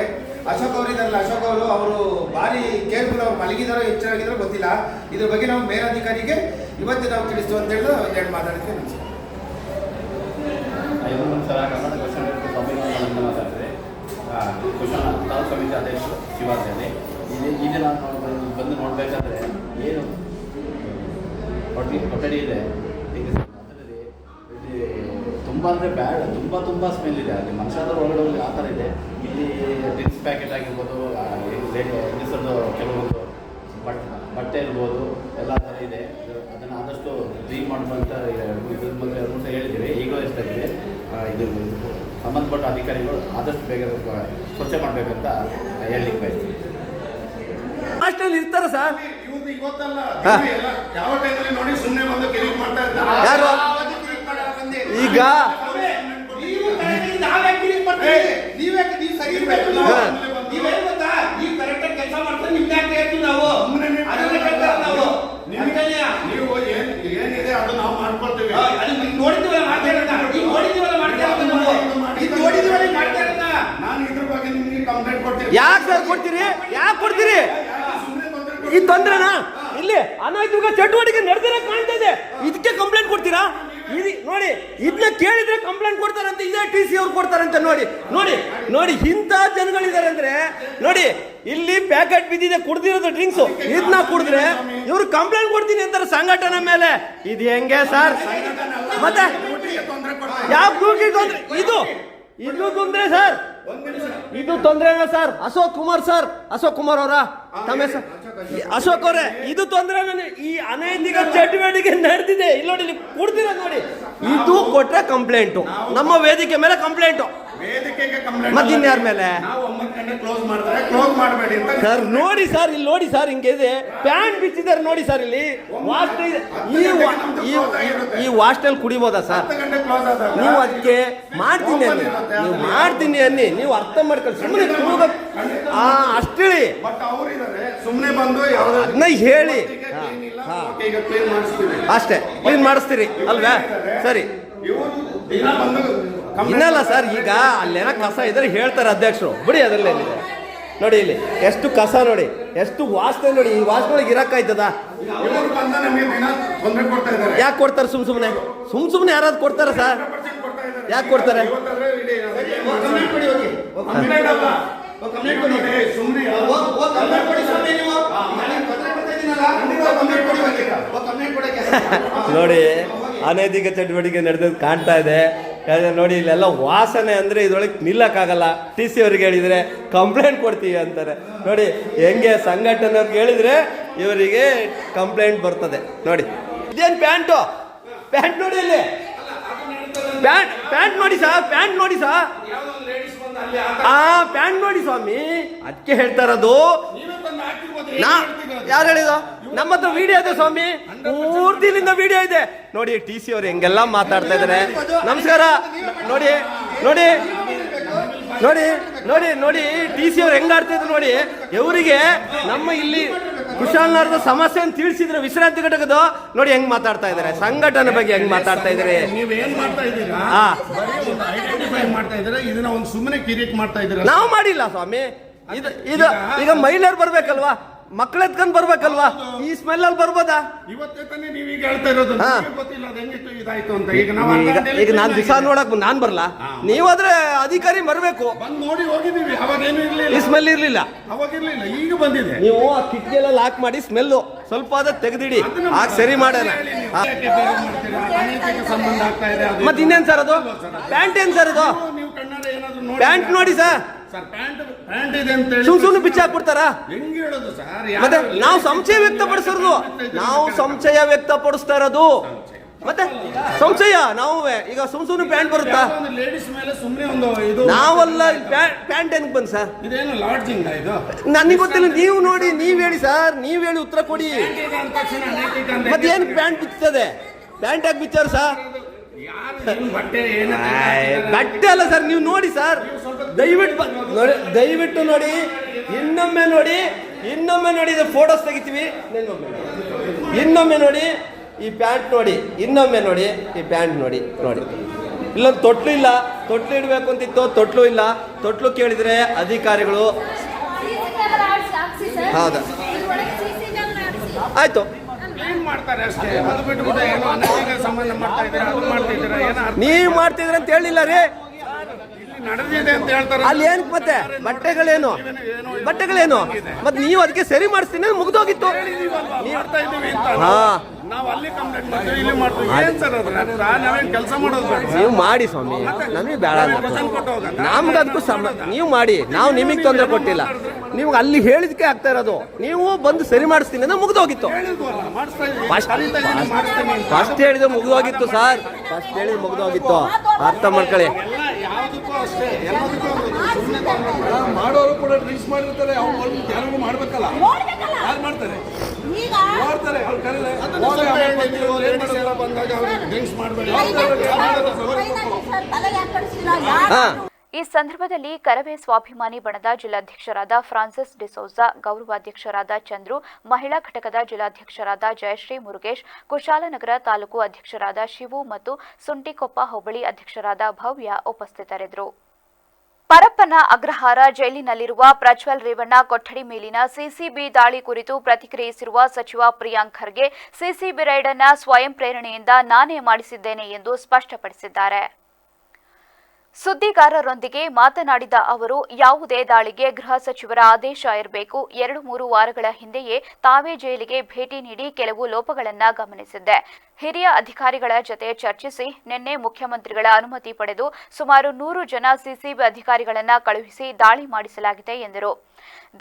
ಅಶೋಕ್ ಅವರು ಇದಾರಲ್ಲ, ಅಶೋಕ್ ಅವರು ಭಾರಿ ಕೇರ್ಫುಲ್. ಅವ್ರು ಮಲಗಿದಾರೋ ಎಚ್ಚರಾಗಿದಾರೋ ಗೊತ್ತಿಲ್ಲ. ಇದ್ರ ಬಗ್ಗೆ ನಾವು ಮೇಲಧಿಕಾರಿಗೆ ಇವತ್ತು ನಾವು ತಿಳಿಸ್ತೀವಿ ಅಂತ ಹೇಳಿದ್ರೆ ಒಂದೆರಡು ಮಾತಾಡ್ತೀವಿ. ನಮಸ್ಕಾರ. ಕರ್ನಾಟಕ ರಕ್ಷಣಾ ವೇದಿಕೆ ಸ್ವಾಮಿ ಮಾತಾಡ್ತಾರೆ. ಕುಶಲ ತಾಲೂಕು ಸಮಿತಿ ಅಧ್ಯಕ್ಷರು ಶಿವಾಜಿ. ಇಲ್ಲಿ ನಾನು ಬಂದು ನೋಡಬೇಕಾದ್ರೆ ಏನು ಕೊಠಡಿ ಇದೆ, ಅದರಲ್ಲಿ ತುಂಬ ಅಂದರೆ ಬ್ಯಾಡ್, ತುಂಬ ಸ್ಮೆಲ್ ಇದೆ. ಅಲ್ಲಿ ಮನುಷ್ಯರ ಒಳಗಡೆ ಆ ಥರ ಇದೆ. ಇಲ್ಲಿ ಡ್ರಿಂಕ್ಸ್ ಪ್ಯಾಕೆಟ್ ಆಗಿರ್ಬೋದು, ಹೆಂಗಸರದು ಕೆಲವೊಂದು ಬಟ್ಟೆ ಇರ್ಬೋದು, ಎಲ್ಲ ಥರ ಇದೆ. ಅದನ್ನು ಆದಷ್ಟು ಕ್ಲೀನ್ ಮಾಡುವಂತ ಇದ್ರ ಮೊದಲು 2 ವರ್ಷ ಹೇಳಿದ್ದೀವಿ. ಈಗಲೂ ಎಷ್ಟಾಗಿದೆ. ಇದು ಸಂಬಂಧಪಟ್ಟ ಅಧಿಕಾರಿಗಳು ಆದಷ್ಟು ಬೇಗ ಸ್ವಚ್ಛ ಮಾಡಬೇಕಂತ ಹೇಳಲಿಕ್ಕೆ ಬಯಸ್ತೀವಿ. ಅಷ್ಟಲ್ಲಿ ಇರ್ತಾರೆ ಸರ್. ಇವತ್ತಲ್ಲ, ಯಾವ ಟೈಮಲ್ಲಿ ನೋಡಿ ಸುಮ್ಮನೆ ಬಂದು ಕಿರಿಕ್ ಮಾಡ್ತಾ ಇದ್ದಾರೆ. ಯಾರು ಈಗ ನೀವು ಏನಿದೆ ಅದು ನಾವು ಮಾಡ್ಕೊಳ್ತೀವಿ. ನಾನು ಇದ್ರ ಬಗ್ಗೆ ನಿಮ್ಗೆ ಕಂಪ್ಲೇಂಟ್ ಕೊಡ್ತೀನಿ. ಯಾಕೆ ಸರ್ ಕೊಡ್ತೀರಿ? ಯಾಕೆ ಕೊಡ್ತೀರಿ? ಈ ತೊಂದ್ರೆನಾ? ಇಲ್ಲಿ ಅನೈತಿಕ ಚಟುವಟಿಕೆ ನಡೆದಿರೋ ಕಾಣ್ತಾ ಇದೆ, ಇದಕ್ಕೆ ಕಂಪ್ಲೇಂಟ್ ಕೊಡ್ತೀರಾ? ನೋಡಿ, ಇದನ್ನ ಕೇಳಿದ್ರೆ ಕಂಪ್ಲೇಂಟ್ ಕೊಡ್ತಾರಂತೆ. ಇದೇ TC ಅವ್ರು ಕೊಡ್ತಾರಂತೆ. ನೋಡಿ ಇಂಥ ಜನಗಳಿದ್ದಾರೆ ಅಂದ್ರೆ ನೋಡಿ, ಇಲ್ಲಿ ಪ್ಯಾಕೆಟ್ ಬಿದ್ದಿದೆ, ಕುಡ್ದಿರೋದು ಡ್ರಿಂಕ್ಸ್, ಇದನ್ನ ಕುಡಿದ್ರೆ ಇವ್ರು ಕಂಪ್ಲೇಂಟ್ ಕೊಡ್ತೀನಿ ಅಂತಾರೆ ಸಂಘಟನೆ ಮೇಲೆ. ಇದು ಹೆಂಗೆ ಸರ್? ಮತ್ತೆ ಯಾವ ತೊಂದ್ರೆ? ಇದು ತೊಂದ್ರೆ ಸರ್, ಇದು ತೊಂದ್ರೆನಾ ಸರ್? ಅಶೋಕ್ ಕುಮಾರ್ ಅವರ ತಮ್ಮ ಸರ್, ಅಶೋಕ್ ಅವರೇ, ಇದು ತೊಂದ್ರೆ. ಈ ಅನೈತಿಕ ಚಟುವಟಿಕೆ ನಡೆದಿದೆ ಇಲ್ಲಿ ನೋಡಿ, ಇಲ್ಲಿ ಕುಡ್ದಿರ ನೋಡಿ, ಇದು ಕೊಟ್ರೆ ಕಂಪ್ಲೇಂಟು, ನಮ್ಮ ವೇದಿಕೆ ಮೇಲೆ ಕಂಪ್ಲೇಂಟು. ವೇದಿಕೆಗೆ ಕಂಪ್ಲೇಂಟ್ ಮತ್ತೆ ಇನ್ಯಾರ ಮೇಲೆ? ನಾವು 9 ಗಂಟೆ ಕ್ಲೋಸ್ ಮಾಡ್ತಾರೆ, ಕ್ಲೋಸ್ ಮಾಡಬೇಡಿ ಅಂತ ಸರ್. ನೋಡಿ ಸರ್, ಇಲ್ಲಿ ನೋಡಿ ಸರ್, ಹಿಂಗೆ ಇದೆ, ಪ್ಯಾಂಟ್ ಬಿಚ್ಚಿದ್ದಾರೆ ನೋಡಿ ಸರ್. ಇಲ್ಲಿ ಈ ವಾಸ್ಟೆಲ್ ಕುಡಿಬೋದಾ ಸರ್? 10 ಗಂಟೆ ಕ್ಲೋಸ್ ಆದಾಗ ನೀವು ಅದಕ್ಕೆ ಮಾಡ್ತೀನಿ ಅನ್ನಿ, ನೀವು ಅರ್ಥ ಮಾಡ್ಕೊಳ್ಳಿ. ಸುಮ್ಮನೆ ಅಷ್ಟೇಳಿ ಬಟ್ ಅವರಿದ್ದಾರೆ, ಸುಮ್ಮನೆ ಬಂದು ಅದನ್ನ ಹೇಳಿ ಈಗ ಕ್ಲೀನ್ ಮಾಡಿಸ್ತೀವಿ ಅಷ್ಟೇ. ಕ್ಲೀನ್ ಮಾಡಿಸ್ತೀರಿ ಅಲ್ವಾ? ಸರಿ. ಇನ್ನಲ್ಲ ಸರ್, ಈಗ ಅಲ್ಲೇನ ಕಸ ಇದ್ರೆ ಹೇಳ್ತಾರೆ ಅಧ್ಯಕ್ಷರು, ಬಿಡಿ ಅದರಲ್ಲೇ ಏನಿದೆ. ನೋಡಿ ಇಲ್ಲಿ ಎಷ್ಟು ಕಸ ನೋಡಿ, ಎಷ್ಟು ವಾಸನೆ ನೋಡಿ. ಈ ವಾಸನೆಗೆ ಇರಕ್ಕಾಯ್ತದ? ಯಾಕೆ ಕೊಡ್ತಾರೆ? ಸುಮ್ಮನೆ ಯಾರಾದ್ರು ಕೊಡ್ತಾರೆ ಸರ್? ಯಾಕೆ ಕೊಡ್ತಾರೆ? ನೋಡಿ, ಅನೈತಿಕ ಚಟುವಟಿಕೆ ನಡೆದದ್ದು ಕಾಣ್ತಾ ಇದೆ ನೋಡಿ. ಇಲ್ಲೆಲ್ಲ ವಾಸನೆ ಅಂದರೆ ಇದ್ರೊಳಗೆ ನಿಲ್ಲಕ್ಕಾಗಲ್ಲ. TC ಅವ್ರಿಗೆ ಹೇಳಿದರೆ ಕಂಪ್ಲೇಂಟ್ ಕೊಡ್ತೀವಿ ಅಂತಾರೆ. ನೋಡಿ ಹೆಂಗೆ ಸಂಘಟನೆಯವ್ರಿಗೆ ಹೇಳಿದರೆ ಇವರಿಗೆ ಕಂಪ್ಲೇಂಟ್ ಬರ್ತದೆ. ನೋಡಿ ಇದೇನು ಪ್ಯಾಂಟ್ ನೋಡಿ, ಇಲ್ಲಿ ಪ್ಯಾಂಟ್ ನೋಡಿ ಸರ್, ಪ್ಯಾಂಟ್ ನೋಡಿ ಸ್ವಾಮಿ. ಅದಕ್ಕೆ ಹೇಳ್ತಾ ಇರೋದು. ಯಾರು ಹೇಳಿದ? ನಮ್ಮ ಹತ್ರ ವಿಡಿಯೋ ಇದೆ ಸ್ವಾಮಿ, ಪೂರ್ತಿಲಿಂದ ವಿಡಿಯೋ ಇದೆ ನೋಡಿ. TC ಅವ್ರು ಹೆಂಗೆಲ್ಲ ಮಾತಾಡ್ತಾ ಇದಾರೆ. ನಮಸ್ಕಾರ. ನೋಡಿ TC ಅವ್ರು ಹೆಂಗ್ ಆಡ್ತಾ ಇದ್ರು ನೋಡಿ. ಇವರಿಗೆ ನಮ್ಮ ಇಲ್ಲಿ ಕುಶಾಲನಗರದ ಸಮಸ್ಯೆಯನ್ನು ತಿಳಿಸಿದ್ರೆ ವಿಶ್ರಾಂತಿ ಘಟಕದ ನೋಡಿ ಹೆಂಗ್ ಮಾತಾಡ್ತಾ ಇದಾರೆ, ಸಂಘಟನೆ ಬಗ್ಗೆ ಹೆಂಗ್ ಮಾತಾಡ್ತಾ ಇದಾರೆ. ನೀವೇನ್ ಮಾಡ್ತಾ ಇದ್ದೀರಾ? ಐಡೆಂಟಿಫೈ ಮಾಡ್ತಾ ಇದ್ದೀರಾ, ಇದನ್ನ ಒಂದು ಸುಮ್ಮನೆ ಕಿರಿಕ್ ಮಾಡ್ತಾ ಇದ್ದೀರಾ? ನಾವು ಮಾಡಿಲ್ಲ ಸ್ವಾಮಿ. ಇದು ಈಗ ಮಹಿಳೆಯರು ಬರ್ಬೇಕಲ್ವಾ, ಮಕ್ಕಳ ಎತ್ಕೊಂಡ್ ಬರ್ಬೇಕಲ್ವಾ? ಈ ಸ್ಮೆಲ್ ಅಲ್ಲಿ ಬರ್ಬೋದಾ? ಇವತ್ತೇ ತಾನೇ ನೀವೀಗ ಹೇಳ್ತಾ ಇರೋದು. ಗೊತ್ತಿಲ್ಲ ಅದು ಹೆಂಗಿತ್ತು ಇದಾಯ್ತು ಅಂತ. ಈಗ ನಾನ್ ದಿವಸ ನೋಡಕ್ ನಾನ್ ಬರಲ್ಲ, ನೀವಾದ್ರೆ ಅಧಿಕಾರಿ ಬರ್ಬೇಕು. ಬಂದು ನೋಡಿ ಹೋಗಿದೀವಿ, ಅವಾಗೇನು ಇರ್ಲಿಲ್ಲ, ಈ ಸ್ಮೆಲ್ ಇರ್ಲಿಲ್ಲ, ಅವಾಗಿರ್ಲಿಲ್ಲ, ಈಗ ಬಂದಿದೆ. ನೀವು ಆ ಕಿಟಕಿಯೆಲ್ಲ ಲಾಕ್ ಮಾಡಿ ಸ್ಮೆಲ್ ಸ್ವಲ್ಪ ಆದ ತೆಗೆದಿಡಿ, ಆಗ ಸರಿ ಮಾಡೋಣ. ಸಂಬಂಧ ಆಗ್ತಾ ಇದೆ. ಮತ್ತೆ ಇನ್ನೇನ್ ಸರ್ ಅದು? ಪ್ಯಾಂಟ್ ಏನ್ ಸರ್ ಅದು? ನೀವು ಕಣ್ಣಾರೆ ಏನಾದ್ರು ಪ್ಯಾಂಟ್ ನೋಡಿ ಸರ್, ಸರ್ ಪ್ಯಾಂಟ್ ಇದೆ ಅಂತ ಹೇಳಿ ಸುಮ್ಮನೆ ಬಿಚ್ಚಿ ಹಾಕ್ಬಿಡ್ತಾರಾ? ಹೆಂಗ್ ಹೇಳೋದು ಸರ್? ಮತ್ತೆ ನಾವು ಸಂಶಯ ವ್ಯಕ್ತಪಡಿಸೋದು, ನಾವು ಸಂಶಯ ವ್ಯಕ್ತಪಡಿಸ್ತಾ ಇರೋದು. ಮತ್ತೆ ಸಂಶಯ ನಾವು ಈಗ ಸುಮ್ಮನೆ ಪ್ಯಾಂಟ್ ಬರುತ್ತಾ? ಲೇಡೀಸ್ ಮೇಲೆ ಸುಮ್ಮನೆ ಒಂದು ಇದು ನಾವಲ್ಲ. ಪ್ಯಾಂಟ್ ಏನಕ್ಕೆ ಬಂದು ಸರ್? ಇದೇನು ಲಾಡ್ಜಿಂಗ್ ಇದು? ನನಗೆ ಗೊತ್ತಿಲ್ಲ. ನೀವು ನೋಡಿ, ನೀವ್ ಹೇಳಿ ಸರ್, ನೀವ್ ಹೇಳಿ ಉತ್ತರ ಕೊಡಿ. ಮತ್ತೆ ಏನ್ ಪ್ಯಾಂಟ್ ಬಿಚ್ಚದೆ? ಪ್ಯಾಂಟ್ ಯಾಕೆ ಬಿಚ್ಚಾರ ಸರ್? ಬಟ್ಟೆ ಅಲ್ಲ ಸರ್, ನೀವು ನೋಡಿ ಸರ್, ದಯವಿಟ್ಟು ನೋಡಿ, ಇನ್ನೊಮ್ಮೆ ನೋಡಿ, ಇದು ಫೋಟೋಸ್ ತೆಗಿತೀವಿ. ಇನ್ನೊಮ್ಮೆ ನೋಡಿ ಈ ಪ್ಯಾಂಟ್ ನೋಡಿ, ಇನ್ನೊಮ್ಮೆ ನೋಡಿ ಈ ಪ್ಯಾಂಟ್ ನೋಡಿ. ಇಲ್ಲೊಂದು ತೊಟ್ಲು ಇಲ್ಲ, ತೊಟ್ಲು ಇಡಬೇಕು ಅಂತಿತ್ತು, ತೊಟ್ಲು ಇಲ್ಲ. ತೊಟ್ಲು ಕೇಳಿದ್ರೆ ಅಧಿಕಾರಿಗಳು ಹೌದಾ, ಆಯ್ತು ಮಾಡ್ತಾರೆ ಅಷ್ಟೇ. ಅದು ಬಿಟ್ಬಿಟ್ಟು ಏನೋ ಅನೈತಿಕ ಸಂಬಂಧ ಮಾಡ್ತಾ ಇದ್ದೀರಾ, ಅದು ಮಾಡ್ತಿದ್ದೀರಾ, ಏನೋ ನೀವು ಮಾಡ್ತಿದ್ರ ಅಂತ ಹೇಳಿಲ್ಲ ರೀ. ನಡೆದಿದೆ ಅಂತ ಹೇಳ್ತಾರೆ. ಅಲ್ಲಿ ಏನ್ ಮತ್ತೆ ಬಟ್ಟೆಗಳೇನು ಮತ್ತೆ ನೀವು ಅದಕ್ಕೆ ಸರಿ ಮಾಡಿಸ್ತೀನಿ ಮುಗ್ದೋಗಿತ್ತು. ಮಾಡ್ತಾ ಇದೀವಿ ಅಂತ ಹಾ, ನಾವು ಅಲ್ಲಿ ಕಂಪ್ಲೇಂಟ್ ಮಾಡ್ತೀವಿ, ಇಲ್ಲಿ ಮಾಡ್ತೀವಿ. ಏನ್ ಸರ್ ಅದ್ರ ನಾವೇನ್ ಕೆಲಸ ಮಾಡೋದು ಬೇಡ. ನೀವು ಮಾಡಿ ಸ್ವಾಮಿ, ನಮಗೆ ಬೇಡ. ನಮ್ಗೆ ಅದಕ್ಕೂ ನೀವು ಮಾಡಿ, ನಾವು ನಿಮಗೆ ತೊಂದರೆ ಕೊಟ್ಟಿಲ್ಲ. ನೀವು ಅಲ್ಲಿ ಹೇಳಿದಕ್ಕೆ ಆಗ್ತಾ ಇರೋದು. ನೀವು ಬಂದು ಸರಿ ಮಾಡಿಸ್ತೀನಿ ಅಂದ್ರೆ ಮುಗ್ದೋಗಿತ್ತು. ಫಸ್ಟ್ ಹೇಳಿದ್ರೆ ಮುಗ್ದೋಗಿತ್ತು ಸರ್, ಫಸ್ಟ್ ಹೇಳಿದ್ರೆ ಮುಗ್ದೋಗಿತ್ತು. ಅರ್ಥ ಮಾಡ್ಕೊಳ್ಳಿ. ಮಾಡೋರು ಕೂಡ ಡ್ರಿಂಕ್ಸ್ ಮಾಡಿರ್ತಾರೆ, ಅವ್ರು ಯಾರು ಮಾಡ್ಬೇಕಲ್ಲ, ಯಾರು ಮಾಡ್ತಾರೆ? ಮಾಡ್ತಾರೆ. ಅವ್ರು ಕರೀಲೆ ಬಂದಾಗ ಅವ್ರಿಗೆ ಡ್ರಿಂಕ್ಸ್ ಮಾಡಬೇಡಿ. ಈ ಸಂದರ್ಭದಲ್ಲಿ ಕರವೇ ಸ್ವಾಭಿಮಾನಿ ಬಣದ ಜಿಲ್ಲಾಧ್ಯಕ್ಷರಾದ ಫ್ರಾನ್ಸಿಸ್ ಡಿಸೋಜಾ, ಗೌರವಾಧ್ಯಕ್ಷರಾದ ಚಂದ್ರು, ಮಹಿಳಾ ಘಟಕದ ಜಿಲ್ಲಾಧ್ಯಕ್ಷರಾದ ಜಯಶ್ರೀ ಮುರುಗೇಶ್, ಕುಶಾಲನಗರ ತಾಲೂಕು ಅಧ್ಯಕ್ಷರಾದ ಶಿವು ಮತ್ತು ಸುಂಟಿಕೊಪ್ಪ ಹೋಬಳಿ ಅಧ್ಯಕ್ಷರಾದ ಭವ್ಯ ಉಪಸ್ಥಿತರಿದ್ದರು. ಪರಪ್ಪನ ಅಗ್ರಹಾರ ಜೈಲಿನಲ್ಲಿರುವ ಪ್ರಜ್ವಲ್ ರೇವಣ್ಣ ಕೊಠಡಿ ಮೇಲಿನ ಸಿಸಿಬಿ ದಾಳಿ ಕುರಿತು ಪ್ರತಿಕ್ರಿಯಿಸಿರುವ ಸಚಿವ ಪ್ರಿಯಾಂಕ್ ಖರ್ಗೆ, ಸಿಸಿಬಿ ರೈಡ್ ಅನ್ನು ಸ್ವಯಂ ಪ್ರೇರಣೆಯಿಂದ ನಾನೇ ಮಾಡಿಸಿದ್ದೇನೆ ಎಂದು ಸ್ಪಷ್ಟಪಡಿಸಿದ್ದಾರೆ. ಸುದ್ದಿಗಾರರೊಂದಿಗೆ ಮಾತನಾಡಿದ ಅವರು, ಯಾವುದೇ ದಾಳಿಗೆ ಗೃಹ ಸಚಿವರ ಆದೇಶ ಇರಬೇಕು. 2-3 ವಾರಗಳ ಹಿಂದೆಯೇ ತಾವೇ ಜೈಲಿಗೆ ಭೇಟಿ ನೀಡಿ ಕೆಲವು ಲೋಪಗಳನ್ನು ಗಮನಿಸಿದ್ದೆ. ಹಿರಿಯ ಅಧಿಕಾರಿಗಳ ಜತೆ ಚರ್ಚಿಸಿ ನಿನ್ನೆ ಮುಖ್ಯಮಂತ್ರಿಗಳ ಅನುಮತಿ ಪಡೆದು ಸುಮಾರು 100 ಜನ ಸಿಸಿಬಿ ಅಧಿಕಾರಿಗಳನ್ನು ಕಳುಹಿಸಿ ದಾಳಿ ಮಾಡಿಸಲಾಗಿದೆ ಎಂದರು.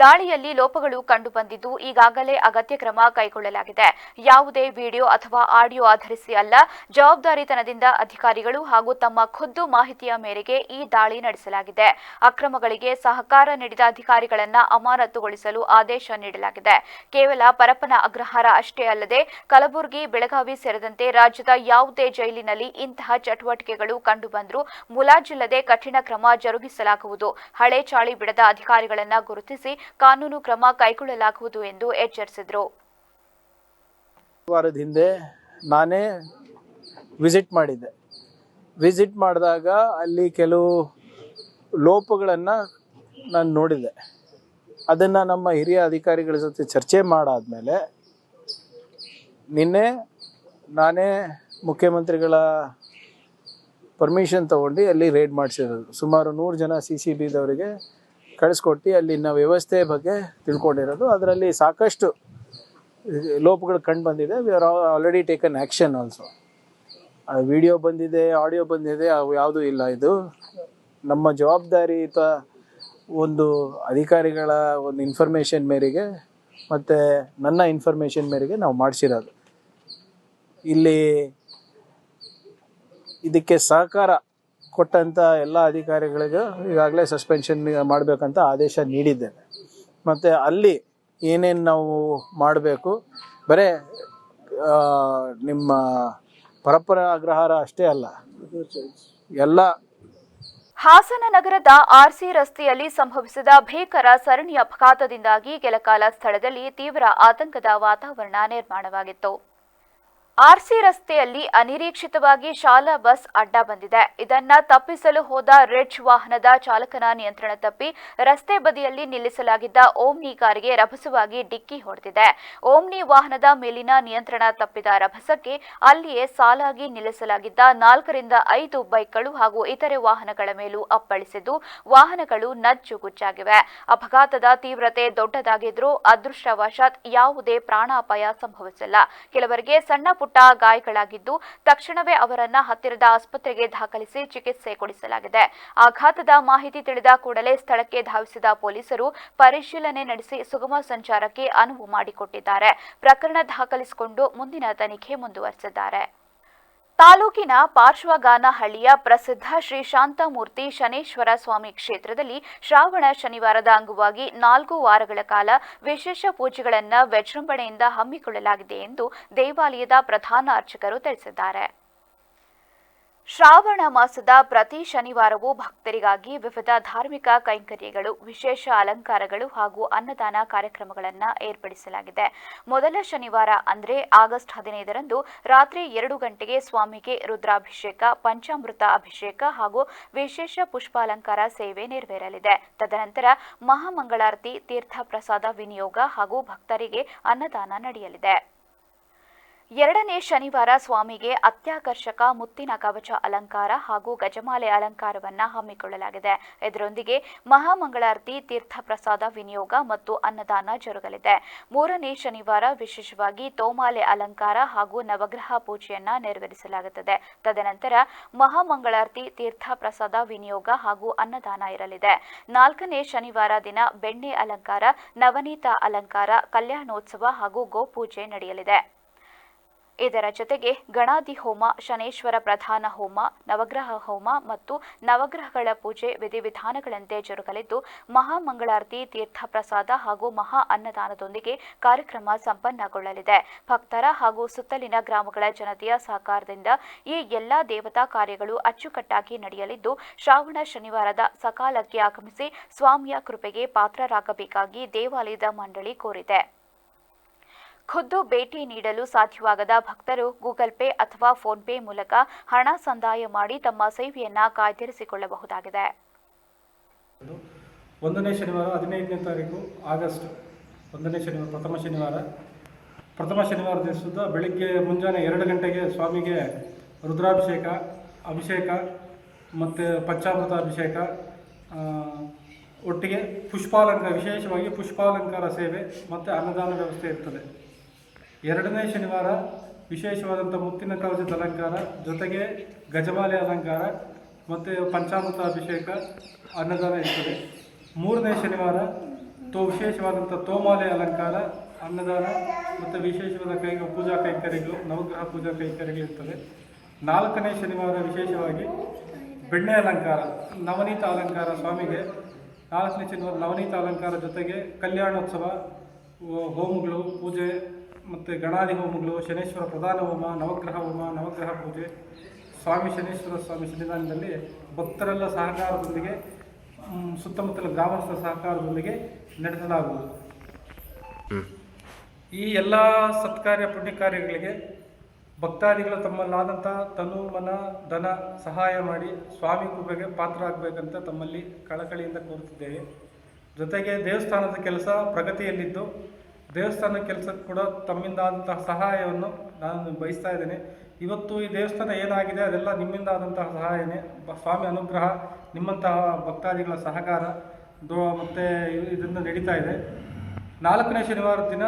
ದಾಳಿಯಲ್ಲಿ ಲೋಪಗಳು ಕಂಡುಬಂದಿದ್ದು ಈಗಾಗಲೇ ಅಗತ್ಯ ಕ್ರಮ ಕೈಗೊಳ್ಳಲಾಗಿದೆ. ಯಾವುದೇ ವಿಡಿಯೋ ಅಥವಾ ಆಡಿಯೋ ಆಧರಿಸಿ ಅಲ್ಲ, ಜವಾಬ್ದಾರಿತನದಿಂದ ಅಧಿಕಾರಿಗಳು ಹಾಗೂ ತಮ್ಮ ಖುದ್ದು ಮಾಹಿತಿಯ ಮೇರೆಗೆ ಈ ದಾಳಿ ನಡೆಸಲಾಗಿದೆ. ಅಕ್ರಮಗಳಿಗೆ ಸಹಕಾರ ನೀಡಿದ ಅಧಿಕಾರಿಗಳನ್ನು ಅಮಾನತುಗೊಳಿಸಲು ಆದೇಶ ನೀಡಲಾಗಿದೆ. ಕೇವಲ ಪರಪ್ಪನ ಅಗ್ರಹಾರ ಅಷ್ಟೇ ಅಲ್ಲದೆ ಕಲಬುರಗಿ, ಬೆಳಗಾವಿ ಸೇರಿದಂತೆ ರಾಜ್ಯದ ಯಾವುದೇ ಜೈಲಿನಲ್ಲಿ ಇಂತಹ ಚಟುವಟಿಕೆಗಳು ಕಂಡುಬಂದರೂ ಮುಲಾಜಿಲ್ಲದೆ ಕಠಿಣ ಕ್ರಮ ಜರುಗಿಸಲಾಗುವುದು. ಹಳೆ ಚಾಳಿ ಬಿಡದ ಅಧಿಕಾರಿಗಳನ್ನು ಗುರುತಿಸಿ ಕಾನೂನು ಕ್ರಮ ಕೈಗೊಳ್ಳಲಾಗುವುದು ಎಂದು ಎಚ್ಚರಿಸಿದರು. ವಾರದ ಹಿಂದೆ ನಾನೇ ವಿಸಿಟ್ ಮಾಡಿದ್ದೆ. ವಿಸಿಟ್ ಮಾಡಿದಾಗ ಅಲ್ಲಿ ಕೆಲವು ಲೋಪಗಳನ್ನು ನಾನು ನೋಡಿದೆ. ಅದನ್ನು ನಮ್ಮ ಹಿರಿಯ ಅಧಿಕಾರಿಗಳ ಜೊತೆ ಚರ್ಚೆ ಮಾಡಾದ್ಮೇಲೆ ನಿನ್ನೆ ನಾನೇ ಮುಖ್ಯಮಂತ್ರಿಗಳ ಪರ್ಮಿಷನ್ ತಗೊಂಡು ಅಲ್ಲಿ ರೇಡ್ ಮಾಡಿಸಿರೋದು. ಸುಮಾರು 100 ಜನ CCBದವರಿಗೆ ಕಳಿಸ್ಕೊಟ್ಟು ಅಲ್ಲಿನ ವ್ಯವಸ್ಥೆ ಬಗ್ಗೆ ತಿಳ್ಕೊಂಡಿರೋದು. ಅದರಲ್ಲಿ ಸಾಕಷ್ಟು ಲೋಪಗಳು ಕಂಡು ಬಂದಿದೆ. We are already taken action also. Video ಬಂದಿದೆ, ಆಡಿಯೋ ಬಂದಿದೆ, ಅವು ಯಾವುದೂ ಇಲ್ಲ. ಇದು ನಮ್ಮ ಜವಾಬ್ದಾರಿಯುತ ಒಂದು ಅಧಿಕಾರಿಗಳ ಒಂದು ಇನ್ಫಾರ್ಮೇಷನ್ ಮೇರೆಗೆ ಮತ್ತು ನನ್ನ ಇನ್ಫಾರ್ಮೇಷನ್ ಮೇರೆಗೆ ನಾವು ಮಾಡಿಸಿರೋದು. ಇಲ್ಲಿ ಇದಕ್ಕೆ ಸಹಕಾರ ಕೊಟ್ಟಂಥ ಎಲ್ಲ ಅಧಿಕಾರಿಗಳಿಗೂ ಈಗಾಗಲೇ ಸಸ್ಪೆನ್ಷನ್ ಮಾಡಬೇಕಂತ ಆದೇಶ ನೀಡಿದ್ದೇನೆ. ಮತ್ತು ಅಲ್ಲಿ ಏನೇನು ನಾವು ಮಾಡಬೇಕು, ಬರೀ ನಿಮ್ಮ ಪರಪ್ಪನ ಅಗ್ರಹಾರ ಅಷ್ಟೇ ಅಲ್ಲ, ಎಲ್ಲ. ಹಾಸನ ನಗರದ ಆರ್ಸಿ ರಸ್ತೆಯಲ್ಲಿ ಸಂಭವಿಸಿದ ಭೀಕರ ಸರಣಿ ಅಪಘಾತದಿಂದಾಗಿ ಕೆಲಕಾಲ ಸ್ಥಳದಲ್ಲಿ ತೀವ್ರ ಆತಂಕದ ವಾತಾವರಣ ನಿರ್ಮಾಣವಾಗಿತ್ತು. ಆರ್ಸಿ ರಸ್ತೆಯಲ್ಲಿ ಅನಿರೀಕ್ಷಿತವಾಗಿ ಶಾಲಾ ಬಸ್ ಅಡ್ಡ ಬಂದಿದೆ. ಇದನ್ನ ತಪ್ಪಿಸಲು ಹೋದ ರಿಡ್ಜ್ ವಾಹನದ ಚಾಲಕನ ನಿಯಂತ್ರಣ ತಪ್ಪಿ ರಸ್ತೆ ಬದಿಯಲ್ಲಿ ನಿಲ್ಲಿಸಲಾಗಿದ್ದ ಓಮ್ನಿ ಕಾರಿಗೆ ರಭಸವಾಗಿ ಡಿಕ್ಕಿ ಹೊಡೆದಿದೆ. ಓಮ್ನಿ ವಾಹನದ ಮೇಲಿನ ನಿಯಂತ್ರಣ ತಪ್ಪಿದ ರಭಸಕ್ಕೆ ಅಲ್ಲಿಯೇ ಸಾಲಾಗಿ ನಿಲ್ಲಿಸಲಾಗಿದ್ದ 4ರಿಂದ 5 ಬೈಕ್ಗಳು ಹಾಗೂ ಇತರೆ ವಾಹನಗಳ ಮೇಲೂ ಅಪ್ಪಳಿಸಿದ್ದು ವಾಹನಗಳು ನಜ್ಜುಗುಜ್ಜಾಗಿವೆ. ಅಪಘಾತದ ತೀವ್ರತೆ ದೊಡ್ಡದಾಗಿದ್ರೂ ಅದೃಷ್ಟವಶಾತ್ ಯಾವುದೇ ಪ್ರಾಣಾಪಾಯ ಸಂಭವಿಸಿಲ್ಲ. ಕೆಲವರಿಗೆ ಸಣ್ಣ ಸಣ್ಣಪುಟ್ಟ ಗಾಯಗಳಾಗಿದ್ದು ತಕ್ಷಣವೇ ಅವರನ್ನ ಹತ್ತಿರದ ಆಸ್ಪತ್ರೆಗೆ ದಾಖಲಿಸಿ ಚಿಕಿತ್ಸೆ ಕೊಡಿಸಲಾಗಿದೆ. ಆಘಾತದ ಮಾಹಿತಿ ತಿಳಿದ ಕೂಡಲೇ ಸ್ಥಳಕ್ಕೆ ಧಾವಿಸಿದ ಪೊಲೀಸರು ಪರಿಶೀಲನೆ ನಡೆಸಿ ಸುಗಮ ಸಂಚಾರಕ್ಕೆ ಅನುವು ಮಾಡಿಕೊಟ್ಟಿದ್ದಾರೆ. ಪ್ರಕರಣ ದಾಖಲಿಸಿಕೊಂಡು ಮುಂದಿನ ತನಿಖೆ ಮುಂದುವರೆಸಿದ್ದಾರೆ. ತಾಲೂಕಿನ ಪಾರ್ಶ್ವಗಾನಹಳ್ಳಿಯ ಪ್ರಸಿದ್ಧ ಶ್ರೀ ಶಾಂತಮೂರ್ತಿ ಶನೇಶ್ವರ ಸ್ವಾಮಿ ಕ್ಷೇತ್ರದಲ್ಲಿ ಶ್ರಾವಣ ಶನಿವಾರದ ಅಂಗವಾಗಿ 4 ವಾರಗಳ ಕಾಲ ವಿಶೇಷ ಪೂಜೆಗಳನ್ನು ವಿಜೃಂಭಣೆಯಿಂದ ಹಮ್ಮಿಕೊಳ್ಳಲಾಗಿದೆ ಎಂದು ದೇವಾಲಯದ ಪ್ರಧಾನ ಅರ್ಚಕರು ತಿಳಿಸಿದ್ದಾರೆ. ಶ್ರಾವಣ ಮಾಸದ ಪ್ರತಿ ಶನಿವಾರವೂ ಭಕ್ತರಿಗಾಗಿ ವಿವಿಧ ಧಾರ್ಮಿಕ ಕೈಂಕರ್ಯಗಳು, ವಿಶೇಷ ಅಲಂಕಾರಗಳು ಹಾಗೂ ಅನ್ನದಾನ ಕಾರ್ಯಕ್ರಮಗಳನ್ನು ಏರ್ಪಡಿಸಲಾಗಿದೆ. ಮೊದಲ ಶನಿವಾರ ಅಂದರೆ ಆಗಸ್ಟ್ 15ರಂದು ರಾತ್ರಿ 2 ಗಂಟೆಗೆ ಸ್ವಾಮಿಗೆ ರುದ್ರಾಭಿಷೇಕ, ಪಂಚಾಮೃತ ಅಭಿಷೇಕ ಹಾಗೂ ವಿಶೇಷ ಪುಷ್ಪಾಲಂಕಾರ ಸೇವೆ ನೆರವೇರಲಿದೆ. ತದನಂತರ ಮಹಾಮಂಗಳಾರತಿ, ತೀರ್ಥ ಪ್ರಸಾದ ವಿನಿಯೋಗ ಹಾಗೂ ಭಕ್ತರಿಗೆ ಅನ್ನದಾನ ನಡೆಯಲಿದೆ. 2ನೇ ಶನಿವಾರ ಸ್ವಾಮಿಗೆ ಅತ್ಯಾಕರ್ಷಕ ಮುತ್ತಿನ ಕವಚ ಅಲಂಕಾರ ಹಾಗೂ ಗಜಮಾಲೆ ಅಲಂಕಾರವನ್ನು ಹಮ್ಮಿಕೊಳ್ಳಲಾಗಿದೆ. ಇದರೊಂದಿಗೆ ಮಹಾಮಂಗಳಾರತಿ, ತೀರ್ಥ ಪ್ರಸಾದ ವಿನಿಯೋಗ ಮತ್ತು ಅನ್ನದಾನ ಜರುಗಲಿದೆ. 3ನೇ ಶನಿವಾರ ವಿಶೇಷವಾಗಿ ತೋಮಾಲೆ ಅಲಂಕಾರ ಹಾಗೂ ನವಗ್ರಹ ಪೂಜೆಯನ್ನ ನೆರವೇರಿಸಲಾಗುತ್ತದೆ. ತದನಂತರ ಮಹಾಮಂಗಳಾರತಿ, ತೀರ್ಥ ಪ್ರಸಾದ ವಿನಿಯೋಗ ಹಾಗೂ ಅನ್ನದಾನ ಇರಲಿದೆ. 4ನೇ ಶನಿವಾರ ದಿನ ಬೆಣ್ಣೆ ಅಲಂಕಾರ, ನವನೀತ ಅಲಂಕಾರ, ಕಲ್ಯಾಣೋತ್ಸವ ಹಾಗೂ ಗೋಪೂಜೆ ನಡೆಯಲಿದೆ. ಇದರ ಜೊತೆಗೆ ಗಣಾದಿ ಹೋಮ, ಶನೇಶ್ವರ ಪ್ರಧಾನ ಹೋಮ, ನವಗ್ರಹ ಹೋಮ ಮತ್ತು ನವಗ್ರಹಗಳ ಪೂಜೆ ವಿಧಿವಿಧಾನಗಳಂತೆ ಜರುಗಲಿದ್ದು, ಮಹಾಮಂಗಳಾರತಿ, ತೀರ್ಥ ಪ್ರಸಾದ ಹಾಗೂ ಮಹಾ ಅನ್ನದಾನದೊಂದಿಗೆ ಕಾರ್ಯಕ್ರಮ ಸಂಪನ್ನಗೊಳ್ಳಲಿದೆ. ಭಕ್ತರ ಹಾಗೂ ಸುತ್ತಲಿನ ಗ್ರಾಮಗಳ ಜನತೆಯ ಸಹಕಾರದಿಂದ ಈ ಎಲ್ಲಾ ದೇವತಾ ಕಾರ್ಯಗಳು ಅಚ್ಚುಕಟ್ಟಾಗಿ ನಡೆಯಲಿದ್ದು, ಶ್ರಾವಣ ಶನಿವಾರದ ಸಕಾಲಕ್ಕೆ ಆಗಮಿಸಿ ಸ್ವಾಮಿಯ ಕೃಪೆಗೆ ಪಾತ್ರರಾಗಬೇಕಾಗಿ ದೇವಾಲಯದ ಮಂಡಳಿ ಕೋರಿದೆ. ಖುದ್ದು ಭೇಟಿ ನೀಡಲು ಸಾಧ್ಯವಾಗದ ಭಕ್ತರು ಗೂಗಲ್ ಪೇ ಅಥವಾ ಫೋನ್ ಪೇ ಮೂಲಕ ಹಣ ಸಂದಾಯ ಮಾಡಿ ತಮ್ಮ ಸೇವೆಯನ್ನು ಕಾಯ್ದಿರಿಸಿಕೊಳ್ಳಬಹುದಾಗಿದೆ. 1ನೇ ಶನಿವಾರ 15ನೇ ತಾರೀಕು ಆಗಸ್ಟ್ 1ನೇ ಶನಿವಾರ ಪ್ರಥಮ ಶನಿವಾರ ದಿವಸದ ಬೆಳಿಗ್ಗೆ ಮುಂಜಾನೆ 2 ಗಂಟೆಗೆ ಸ್ವಾಮಿಗೆ ರುದ್ರಾಭಿಷೇಕ, ಅಭಿಷೇಕ ಮತ್ತು ಪಂಚಾಮೃತ ಅಭಿಷೇಕ, ಒಟ್ಟಿಗೆ ವಿಶೇಷವಾಗಿ ಪುಷ್ಪಾಲಂಕಾರ ಸೇವೆ ಮತ್ತು ಅನ್ನದಾನ ವ್ಯವಸ್ಥೆ ಇರ್ತದೆ. 2ನೇ ಶನಿವಾರ ವಿಶೇಷವಾದಂಥ ಮುತ್ತಿನ ಕವಚದ ಅಲಂಕಾರ, ಜೊತೆಗೆ ಗಜಮಾಲೆ ಅಲಂಕಾರ ಮತ್ತು ಪಂಚಾಮೃತ ಅಭಿಷೇಕ, ಅನ್ನದಾನ ಇರ್ತದೆ. 3ನೇ ಶನಿವಾರ ವಿಶೇಷವಾದಂಥ ತೋಮಾಲೆ ಅಲಂಕಾರ, ಅನ್ನದಾನ ಮತ್ತು ವಿಶೇಷವಾದ ಪೂಜಾ ಕೈಂಕರ್ಯಗಳು, ನವಗ್ರಹ ಪೂಜಾ ಕೈಂಕರ್ಯಗಳು ಇರ್ತದೆ. 4ನೇ ಶನಿವಾರ ವಿಶೇಷವಾಗಿ ಬೆಣ್ಣೆ ಅಲಂಕಾರ, ನವನೀತ ಅಲಂಕಾರ ಸ್ವಾಮಿಗೆ. 4ನೇ ಶನಿವಾರ ನವನೀತ ಅಲಂಕಾರ ಜೊತೆಗೆ ಕಲ್ಯಾಣೋತ್ಸವ, ಹೋಮಗಳು, ಪೂಜೆ ಮತ್ತು ಗಣಾದಿ ಹೋಮಗಳು, ಶನೇಶ್ವರ ಪ್ರಧಾನ ಹೋಮ, ನವಗ್ರಹ ಹೋಮ, ನವಗ್ರಹ ಪೂಜೆ ಶನೇಶ್ವರ ಸ್ವಾಮಿ ಸನ್ನಿಧಾನದಲ್ಲಿ ಭಕ್ತರೆಲ್ಲ ಸಹಕಾರದೊಂದಿಗೆ, ಸುತ್ತಮುತ್ತಲ ಗ್ರಾಮಸ್ಥರ ಸಹಕಾರದೊಂದಿಗೆ ನಡೆಸಲಾಗುವುದು. ಈ ಎಲ್ಲ ಸತ್ಕಾರ್ಯ ಪುಣ್ಯ ಕಾರ್ಯಗಳಿಗೆ ಭಕ್ತಾದಿಗಳು ತಮ್ಮಲ್ಲಾದಂಥ ತನು, ಮನ, ಧನ ಸಹಾಯ ಮಾಡಿ ಸ್ವಾಮಿ ಕೃಪೆಗೆ ಪಾತ್ರ ಆಗಬೇಕಂತ ತಮ್ಮಲ್ಲಿ ಕಳಕಳಿಯಿಂದ ಕೋರುತ್ತಿದ್ದೇವೆ. ಜೊತೆಗೆ ದೇವಸ್ಥಾನದ ಕೆಲಸ ಪ್ರಗತಿಯಲ್ಲಿದ್ದು, ದೇವಸ್ಥಾನ ಕೆಲಸಕ್ಕೆ ಕೂಡ ತಮ್ಮಿಂದ ಆದಂತಹ ಸಹಾಯವನ್ನು ನಾನು ಬಯಸ್ತಾ ಇದ್ದೇನೆ. ಇವತ್ತು ಈ ದೇವಸ್ಥಾನ ಏನಾಗಿದೆ ಅದೆಲ್ಲ ನಿಮ್ಮಿಂದ ಆದಂತಹ ಸಹಾಯನೇ, ಸ್ವಾಮಿ ಅನುಗ್ರಹ, ನಿಮ್ಮಂತಹ ಭಕ್ತಾದಿಗಳ ಸಹಕಾರ ಮತ್ತು ಇದರಿಂದ ನಡೀತಾ ಇದೆ. 4ನೇ ಶನಿವಾರದ ದಿನ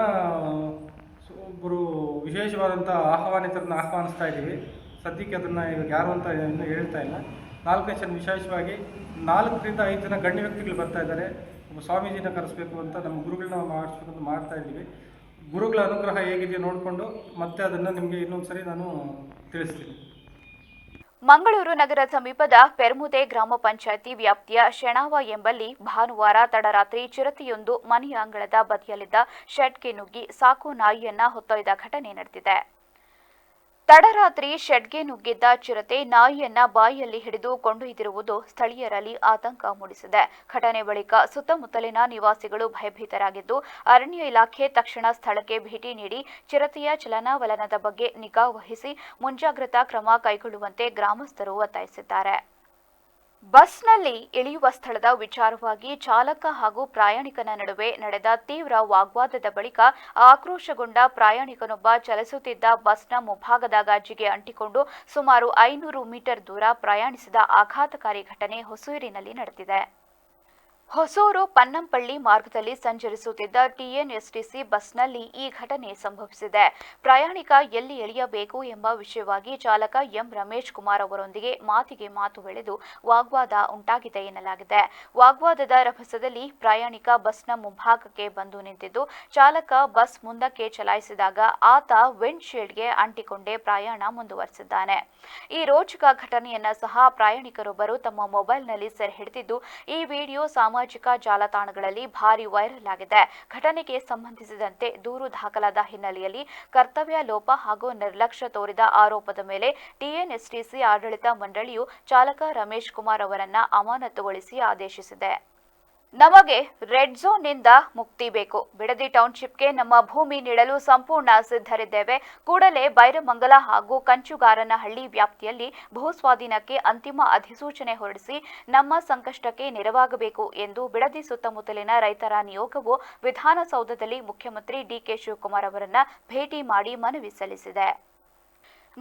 ಒಬ್ಬರು ವಿಶೇಷವಾದಂಥ ಆಹ್ವಾನಿತರನ್ನು ಆಹ್ವಾನಿಸ್ತಾ ಇದ್ದೀವಿ. ಸದ್ಯಕ್ಕೆ ಅದನ್ನು ಇವಾಗ ಯಾರು ಅಂತ ಇನ್ನೂ ಹೇಳ್ತಾ ಇಲ್ಲ. 4ನೇ ಶನಿ ವಿಶೇಷವಾಗಿ 4ರಿಂದ 5 ಜನ ಗಣ್ಯ ವ್ಯಕ್ತಿಗಳು ಬರ್ತಾ ಇದ್ದಾರೆ. ಸ್ವಾಮೀಜಿನ ಕರೆಸಬೇಕು ಅಂತ ನಮ್ಮ ಗುರುಗಳನ್ನ ಮಾಡಿಸ್ಬೇಕು ಅಂತ ಮಾಡ್ತಾ ಇದ್ದೀವಿ. ಗುರುಗಳ ಅನುಗ್ರಹ ಹೇಗಿದೆ ನೋಡಿಕೊಂಡು ಮತ್ತೆ ಅದನ್ನು ನಿಮಗೆ ಇನ್ನೊಂದು ಸರಿ ನಾನು ತಿಳಿಸ್ತೀನಿ. ಮಂಗಳೂರು ನಗರ ಸಮೀಪದ ಪೆರ್ಮುದೆ ಗ್ರಾಮ ಪಂಚಾಯಿತಿ ವ್ಯಾಪ್ತಿಯ ಶೆಣಾವ ಎಂಬಲ್ಲಿ ಭಾನುವಾರ ತಡರಾತ್ರಿ ಚಿರತೆಯೊಂದು ಮನೆಯ ಅಂಗಳದ ಬದಿಯಲ್ಲಿದ್ದ ಶೆಡ್ಗೆ ನುಗ್ಗಿ ಸಾಕು ನಾಯಿಯನ್ನ ಹೊತ್ತೊಯ್ದ ಘಟನೆ ನಡೆದಿದೆ. ತಡರಾತ್ರಿ ಶೆಡ್ಗೆ ನುಗ್ಗಿದ್ದ ಚಿರತೆ ನಾಯಿಯನ್ನ ಬಾಯಿಯಲ್ಲಿ ಹಿಡಿದು ಕೊಂಡೊಯ್ದಿರುವುದು ಸ್ಥಳೀಯರಲ್ಲಿ ಆತಂಕ ಮೂಡಿಸಿದೆ. ಘಟನೆ ಬಳಿಕ ಸುತ್ತಮುತ್ತಲಿನ ನಿವಾಸಿಗಳು ಭಯಭೀತರಾಗಿದ್ದು, ಅರಣ್ಯ ಇಲಾಖೆ ತಕ್ಷಣ ಸ್ಥಳಕ್ಕೆ ಭೇಟಿ ನೀಡಿ ಚಿರತೆಯ ಚಲನವಲನದ ಬಗ್ಗೆ ನಿಗಾ ವಹಿಸಿ ಮುಂಜಾಗ್ರತಾ ಕ್ರಮ ಕೈಗೊಳ್ಳುವಂತೆ ಗ್ರಾಮಸ್ಥರು ಒತ್ತಾಯಿಸಿದ್ದಾರೆ. ಬಸ್ನಲ್ಲಿ ಇಳಿಯುವ ಸ್ಥಳದ ವಿಚಾರವಾಗಿ ಚಾಲಕ ಹಾಗೂ ಪ್ರಯಾಣಿಕನ ನಡುವೆ ನಡೆದ ತೀವ್ರ ವಾಗ್ವಾದದ ಬಳಿಕ ಆಕ್ರೋಶಗೊಂಡ ಪ್ರಯಾಣಿಕನೊಬ್ಬ ಚಲಿಸುತ್ತಿದ್ದ ಬಸ್ನ ಮುಂಭಾಗದ ಗಾಜಿಗೆ ಅಂಟಿಕೊಂಡು ಸುಮಾರು 500 ಮೀಟರ್ ದೂರ ಪ್ರಯಾಣಿಸಿದ ಆಘಾತಕಾರಿ ಘಟನೆ ಹೊಸೂರಿನಲ್ಲಿ ನಡೆದಿದೆ. ಹೊಸೂರು ಪನ್ನಂಪಳ್ಳಿ ಮಾರ್ಗದಲ್ಲಿ ಸಂಚರಿಸುತ್ತಿದ್ದ ಟಿಎನ್ಎಸ್ಟಿಸಿ ಬಸ್ನಲ್ಲಿ ಈ ಘಟನೆ ಸಂಭವಿಸಿದೆ. ಪ್ರಯಾಣಿಕ ಎಲ್ಲಿ ಇಳಿಯಬೇಕು ಎಂಬ ವಿಷಯವಾಗಿ ಚಾಲಕ ಎಂ ರಮೇಶ್ ಕುಮಾರ್ ಅವರೊಂದಿಗೆ ಮಾತಿಗೆ ಮಾತು ಬೆಳೆದು ವಾಗ್ವಾದ ಉಂಟಾಗಿದೆ ಎನ್ನಲಾಗಿದೆ. ವಾಗ್ವಾದದ ರಭಸದಲ್ಲಿ ಪ್ರಯಾಣಿಕ ಬಸ್ನ ಮುಂಭಾಗಕ್ಕೆ ಬಂದು ನಿಂತಿದ್ದು, ಚಾಲಕ ಬಸ್ ಮುಂದಕ್ಕೆ ಚಲಾಯಿಸಿದಾಗ ಆತ ವಿಂಡ್ಶೀಲ್ಡ್ಗೆ ಅಂಟಿಕೊಂಡೇ ಪ್ರಯಾಣ ಮುಂದುವರೆಸಿದ್ದಾನೆ. ಈ ರೋಚಕ ಘಟನೆಯನ್ನ ಸಹ ಪ್ರಯಾಣಿಕರೊಬ್ಬರು ತಮ್ಮ ಮೊಬೈಲ್ನಲ್ಲಿ ಸೆರೆ ಹಿಡಿದಿದ್ದು, ಈ ವಿಡಿಯೋ ಸಾಮಾಜಿಕ ಜಾಲತಾಣಗಳಲ್ಲಿ ಭಾರಿ ವೈರಲ್ ಆಗಿದೆ. ಘಟನೆಗೆ ಸಂಬಂಧಿಸಿದಂತೆ ದೂರು ದಾಖಲಾದ ಹಿನ್ನೆಲೆಯಲ್ಲಿ ಕರ್ತವ್ಯ ಲೋಪ ಹಾಗೂ ನಿರ್ಲಕ್ಷ್ಯ ತೋರಿದ ಆರೋಪದ ಮೇಲೆ ಟಿಎನ್ಎಸ್ಟಿಸಿ ಆಡಳಿತ ಮಂಡಳಿಯು ಚಾಲಕ ರಮೇಶ್ ಕುಮಾರ್ ಅವರನ್ನ ಅಮಾನತುಗೊಳಿಸಿ ಆದೇಶಿಸಿದೆ. ನಮಗೆ ರೆಡ್ ಝೋನ್ನಿಂದ ಮುಕ್ತಿ ಬೇಕು. ಬಿಡದಿ ಟೌನ್ಶಿಪ್ಗೆ ನಮ್ಮ ಭೂಮಿ ನೀಡಲು ಸಂಪೂರ್ಣ ಸಿದ್ಧರಿದ್ದೇವೆ. ಕೂಡಲೇ ಬೈರಮಂಗಲ ಹಾಗೂ ಕಂಚುಗಾರನಹಳ್ಳಿ ವ್ಯಾಪ್ತಿಯಲ್ಲಿ ಭೂಸ್ವಾಧೀನಕ್ಕೆ ಅಂತಿಮ ಅಧಿಸೂಚನೆ ಹೊರಡಿಸಿ ನಮ್ಮ ಸಂಕಷ್ಟಕ್ಕೆ ನೆರವಾಗಬೇಕು ಎಂದು ಬಿಡದಿ ಸುತ್ತಮುತ್ತಲಿನ ರೈತರ ನಿಯೋಗವು ವಿಧಾನಸೌಧದಲ್ಲಿ ಮುಖ್ಯಮಂತ್ರಿ ಡಿಕೆ ಶಿವಕುಮಾರ್ ಅವರನ್ನ ಭೇಟಿ ಮಾಡಿ ಮನವಿ ಸಲ್ಲಿಸಿದೆ.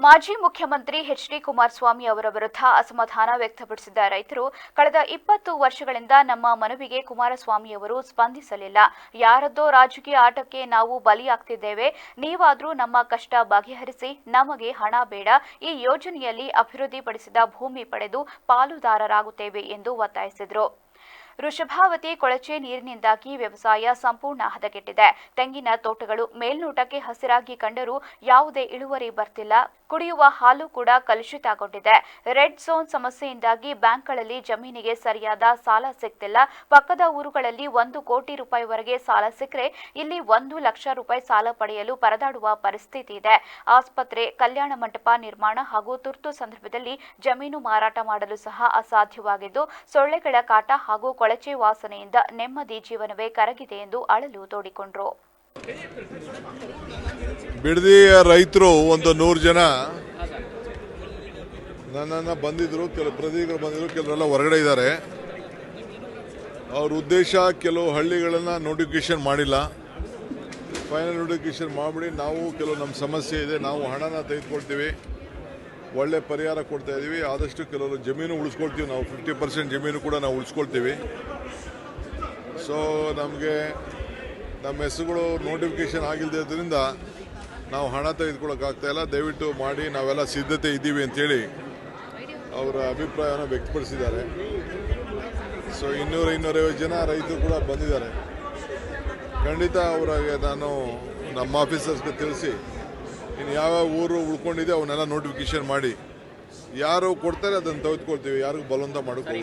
ಮಾಜಿ ಮುಖ್ಯಮಂತ್ರಿ ಎಚ್.ಡಿ. ಕುಮಾರಸ್ವಾಮಿ ಅವರ ವಿರುದ್ಧ ಅಸಮಾಧಾನ ವ್ಯಕ್ತಪಡಿಸಿದ ರೈತರು, ಕಳೆದ 20 ವರ್ಷಗಳಿಂದ ನಮ್ಮ ಮನವಿಗೆ ಕುಮಾರಸ್ವಾಮಿಯವರು ಸ್ಪಂದಿಸಲಿಲ್ಲ. ಯಾರದ್ದೋ ರಾಜಕೀಯ ಆಟಕ್ಕೆ ನಾವು ಬಲಿಯಾಗ್ತಿದ್ದೇವೆ. ನೀವಾದ್ರೂ ನಮ್ಮ ಕಷ್ಟ ಬಗೆಹರಿಸಿ, ನಮಗೆ ಹಣ ಬೇಡ. ಈ ಯೋಜನೆಯಲ್ಲಿ ಅಭಿವೃದ್ಧಿಪಡಿಸಿದ ಭೂಮಿ ಪಡೆದು ಪಾಲುದಾರರಾಗುತ್ತೇವೆ ಎಂದು ಒತ್ತಾಯಿಸಿದರು. ವೃಷಭಾವತಿ ಕೊಳಚೆ ನೀರಿನಿಂದಾಗಿ ವ್ಯವಸಾಯ ಸಂಪೂರ್ಣ ಹದಗೆಟ್ಟಿದೆ. ತೆಂಗಿನ ತೋಟಗಳು ಮೇಲ್ನೋಟಕ್ಕೆ ಹಸಿರಾಗಿ ಕಂಡರೂ ಯಾವುದೇ ಇಳುವರಿ ಬರ್ತಿಲ್ಲ. ಕುಡಿಯುವ ಹಾಲು ಕೂಡ ಕಲುಷಿತಗೊಂಡಿದೆ. ರೆಡ್ ಝೋನ್ ಸಮಸ್ಯೆಯಿಂದಾಗಿ ಬ್ಯಾಂಕ್ಗಳಲ್ಲಿ ಜಮೀನಿಗೆ ಸರಿಯಾದ ಸಾಲ ಸಿಗ್ತಿಲ್ಲ. ಪಕ್ಕದ ಊರುಗಳಲ್ಲಿ 1 ಕೋಟಿ ರೂಪಾಯಿವರೆಗೆ ಸಾಲ ಸಿಕ್ಕರೆ ಇಲ್ಲಿ 1 ಲಕ್ಷ ರೂಪಾಯಿ ಸಾಲ ಪಡೆಯಲು ಪರದಾಡುವ ಪರಿಸ್ಥಿತಿ ಇದೆ. ಆಸ್ಪತ್ರೆ, ಕಲ್ಯಾಣ ಮಂಟಪ ನಿರ್ಮಾಣ ಹಾಗೂ ತುರ್ತು ಸಂದರ್ಭದಲ್ಲಿ ಜಮೀನು ಮಾರಾಟ ಮಾಡಲು ಸಹ ಅಸಾಧ್ಯವಾಗಿದ್ದು, ಸೊಳ್ಳೆಗಳ ಕಾಟ ಹಾಗೂ ಕೊಳಚೆ ವಾಸನೆಯಿಂದ ನೆಮ್ಮದಿ ಜೀವನವೇ ಕರಗಿದೆ ಎಂದು ಅಳಲು ತೋಡಿಕೊಂಡರು. ಬಿಡದಿಯ ರೈತರು ಒಂದು 100 ಜನ ನನ್ನನ್ನು ಬಂದಿದ್ರು. ಕೆಲವು ಪ್ರತಿನಿಧಿಗಳು ಬಂದಿದ್ರು, ಕೆಲವರೆಲ್ಲ ಹೊರಗಡೆ ಇದ್ದಾರೆ. ಅವ್ರ ಉದ್ದೇಶ ಕೆಲವು ಹಳ್ಳಿಗಳನ್ನು ನೋಟಿಫಿಕೇಶನ್ ಮಾಡಿಲ್ಲ. ಫೈನಲ್ ನೋಟಿಫಿಕೇಶನ್ ಮಾಡಿಬಿಡಿ, ನಾವು ಕೆಲವು ನಮ್ಮ ಸಮಸ್ಯೆ ಇದೆ, ನಾವು ಹಣನ ತೆಗೆದುಕೊಳ್ತೀವಿ, ಒಳ್ಳೆ ಪರಿಹಾರ ಕೊಡ್ತಾ ಇದ್ದೀವಿ, ಆದಷ್ಟು ಕೆಲವರು ಜಮೀನು ಉಳಿಸ್ಕೊಳ್ತೀವಿ, ನಾವು 50% ಜಮೀನು ಕೂಡ ನಾವು ಉಳಿಸ್ಕೊಳ್ತೀವಿ. ಸೊ ನಮಗೆ ನಮ್ಮ ಹೆಸರುಗಳು ನೋಟಿಫಿಕೇಶನ್ ಆಗಿಲ್ಲದ್ರಿಂದ ನಾವು ಹಣ ತೆಗೆದುಕೊಳ್ಳೋಕ್ಕಾಗ್ತಾಯಿಲ್ಲ. ದಯವಿಟ್ಟು ಮಾಡಿ, ನಾವೆಲ್ಲ ಸಿದ್ಧತೆ ಇದ್ದೀವಿ ಅಂಥೇಳಿ ಅವರ ಅಭಿಪ್ರಾಯವನ್ನು ವ್ಯಕ್ತಪಡಿಸಿದ್ದಾರೆ. ಸೊ 200-250 ಜನ ರೈತರು ಕೂಡ ಬಂದಿದ್ದಾರೆ. ಖಂಡಿತ ಅವರಿಗೆ ನಾನು ನಮ್ಮ ಆಫೀಸರ್ಸ್ಗೆ ತಿಳಿಸಿ, ಇನ್ನು ಯಾವ್ಯಾವ ಊರು ಉಳ್ಕೊಂಡಿದೆ ಅವನ್ನೆಲ್ಲ ನೋಟಿಫಿಕೇಶನ್ ಮಾಡಿ, ಯಾರು ಕೊಡ್ತಾರೆ ಅದನ್ನು ತೆಗೆದುಕೊಳ್ತೀವಿ, ಯಾರಿಗೂ ಬಲವಂತ ಮಾಡೋಕೆ.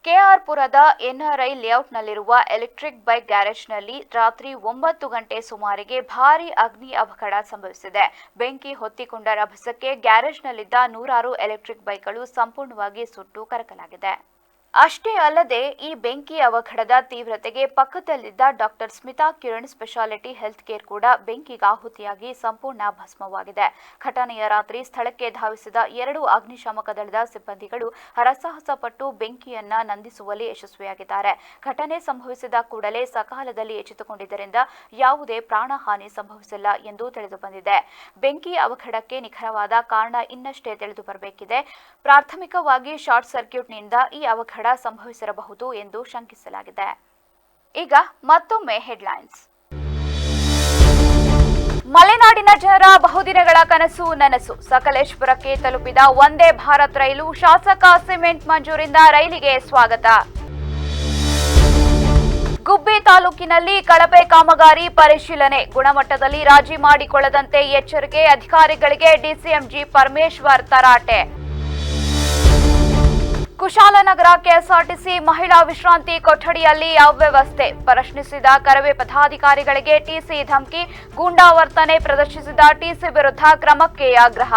ಕೆಆರ್ಪುರದ ಎನ್ಆರ್ಐ ಲೇಔಟ್ನಲ್ಲಿರುವ ಎಲೆಕ್ಟ್ರಿಕ್ ಬೈಕ್ ಗ್ಯಾರೇಜ್ನಲ್ಲಿ ರಾತ್ರಿ 9 ಗಂಟೆ ಸುಮಾರಿಗೆ ಭಾರೀ ಅಗ್ನಿ ಅವಘಡ ಸಂಭವಿಸಿದೆ. ಬೆಂಕಿ ಹೊತ್ತಿಕೊಂಡ ರಭಸಕ್ಕೆ ಗ್ಯಾರೇಜ್ನಲ್ಲಿದ್ದ 100 ಎಲೆಕ್ಟ್ರಿಕ್ ಬೈಕ್ಗಳು ಸಂಪೂರ್ಣವಾಗಿ ಸುಟ್ಟು ಕರಕಲಾಗಿದೆ. ಅಷ್ಟೇ ಅಲ್ಲದೆ ಈ ಬೆಂಕಿ ಅವಘಡದ ತೀವ್ರತೆಗೆ ಪಕ್ಕದಲ್ಲಿದ್ದ doctor Smita Kiran speciality health care ಕೂಡ ಬೆಂಕಿಗಾಹುತಿಯಾಗಿ ಸಂಪೂರ್ಣ ಭಸ್ಮವಾಗಿದೆ. ಘಟನೆಯ ರಾತ್ರಿ ಸ್ಥಳಕ್ಕೆ ಧಾವಿಸಿದ 2 ಅಗ್ನಿಶಾಮಕ ದಳದ ಸಿಬ್ಬಂದಿಗಳು ಹರಸಾಹಸ ಪಟ್ಟು ಬೆಂಕಿಯನ್ನ ನಂದಿಸುವಲ್ಲಿ ಯಶಸ್ವಿಯಾಗಿದ್ದಾರೆ. ಘಟನೆ ಸಂಭವಿಸಿದ ಕೂಡಲೇ ಸಕಾಲದಲ್ಲಿ ಎಚ್ಚೆತ್ತುಕೊಂಡಿದ್ದರಿಂದ ಯಾವುದೇ ಪ್ರಾಣಹಾನಿ ಸಂಭವಿಸಿಲ್ಲ ಎಂದು ತಿಳಿದುಬಂದಿದೆ. ಬೆಂಕಿ ಅವಘಡಕ್ಕೆ ನಿಖರವಾದ ಕಾರಣ ಇನ್ನಷ್ಟೇ ತಿಳಿದು ಬರಬೇಕಿದೆ. ಪ್ರಾಥಮಿಕವಾಗಿ ಶಾರ್ಟ್ ಸರ್ಕ್ಯೂಟ್ನಿಂದ ಈ ಅವಘಡ ಸಂಭವಿಸಿರಬಹುದು ಎಂದು ಶಂಕಿಸಲಾಗಿದೆ. ಈಗ ಮತ್ತೊಮ್ಮೆ ಹೆಡ್ಲೈನ್ಸ್. ಮಲೆನಾಡಿನ ಜನರ ಬಹುದಿನಗಳ ಕನಸು ನನಸು. ಸಕಲೇಶಪುರಕ್ಕೆ ತಲುಪಿದ ವಂದೇ ಭಾರತ್ ರೈಲು. ಶಾಸಕ ಸಿಮೆಂಟ್ ಮಂಜೂರಿಂದ ರೈಲಿಗೆ ಸ್ವಾಗತ. ಗುಬ್ಬಿ ತಾಲೂಕಿನಲ್ಲಿ ಕಳಪೆ ಕಾಮಗಾರಿ ಪರಿಶೀಲನೆ. ಗುಣಮಟ್ಟದಲ್ಲಿ ರಾಜಿ ಮಾಡಿಕೊಳ್ಳದಂತೆ ಎಚ್ಚರಿಕೆ. ಅಧಿಕಾರಿಗಳಿಗೆ ಡಿಸಿಎಂ ಜಿ ಪರಮೇಶ್ವರ್ ತರಾಟೆ. ಕುಶಾಲನಗರ ಕೆಎಸ್ಆರ್ಟಿಸಿ ಮಹಿಳಾ ವಿಶ್ರಾಂತಿ ಕೊಠಡಿಯಲ್ಲಿ ಅವ್ಯವಸ್ಥೆ ಪ್ರಶ್ನಿಸಿದ ಕರವೇ ಪದಾಧಿಕಾರಿಗಳಿಗೆ ಟಿಸಿ ಧಮಕಿ. ಗೂಂಡಾವರ್ತನೆ ಪ್ರದರ್ಶಿಸಿದ ಟಿಸಿ ವಿರುದ್ಧ ಕ್ರಮಕ್ಕೆ ಆಗ್ರಹ.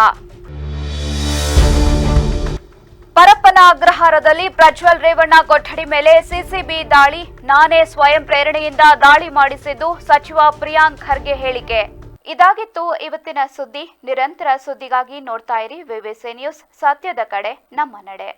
ಪರಪ್ಪನ ಅಗ್ರಹಾರದಲ್ಲಿ ಪ್ರಜ್ವಲ್ ರೇವಣ್ಣ ಕೊಠಡಿ ಮೇಲೆ ಸಿಸಿಬಿ ದಾಳಿ. ನಾನೇ ಸ್ವಯಂ ಪ್ರೇರಣೆಯಿಂದ ದಾಳಿ ಮಾಡಿಸಿದ್ದು ಸಚಿವ ಪ್ರಿಯಾಂಕ್ ಖರ್ಗೆ ಹೇಳಿಕೆ. ಇದಾಗಿತ್ತು ಇವತ್ತಿನ ಸುದ್ದಿ. ನಿರಂತರ ಸುದ್ದಿಗಾಗಿ ನೋಡ್ತಾ ಇರಿ ವಿವಿಸಿ ನ್ಯೂಸ್, ಸತ್ಯದ ಕಡೆ ನಮ್ಮ ನಡೆ.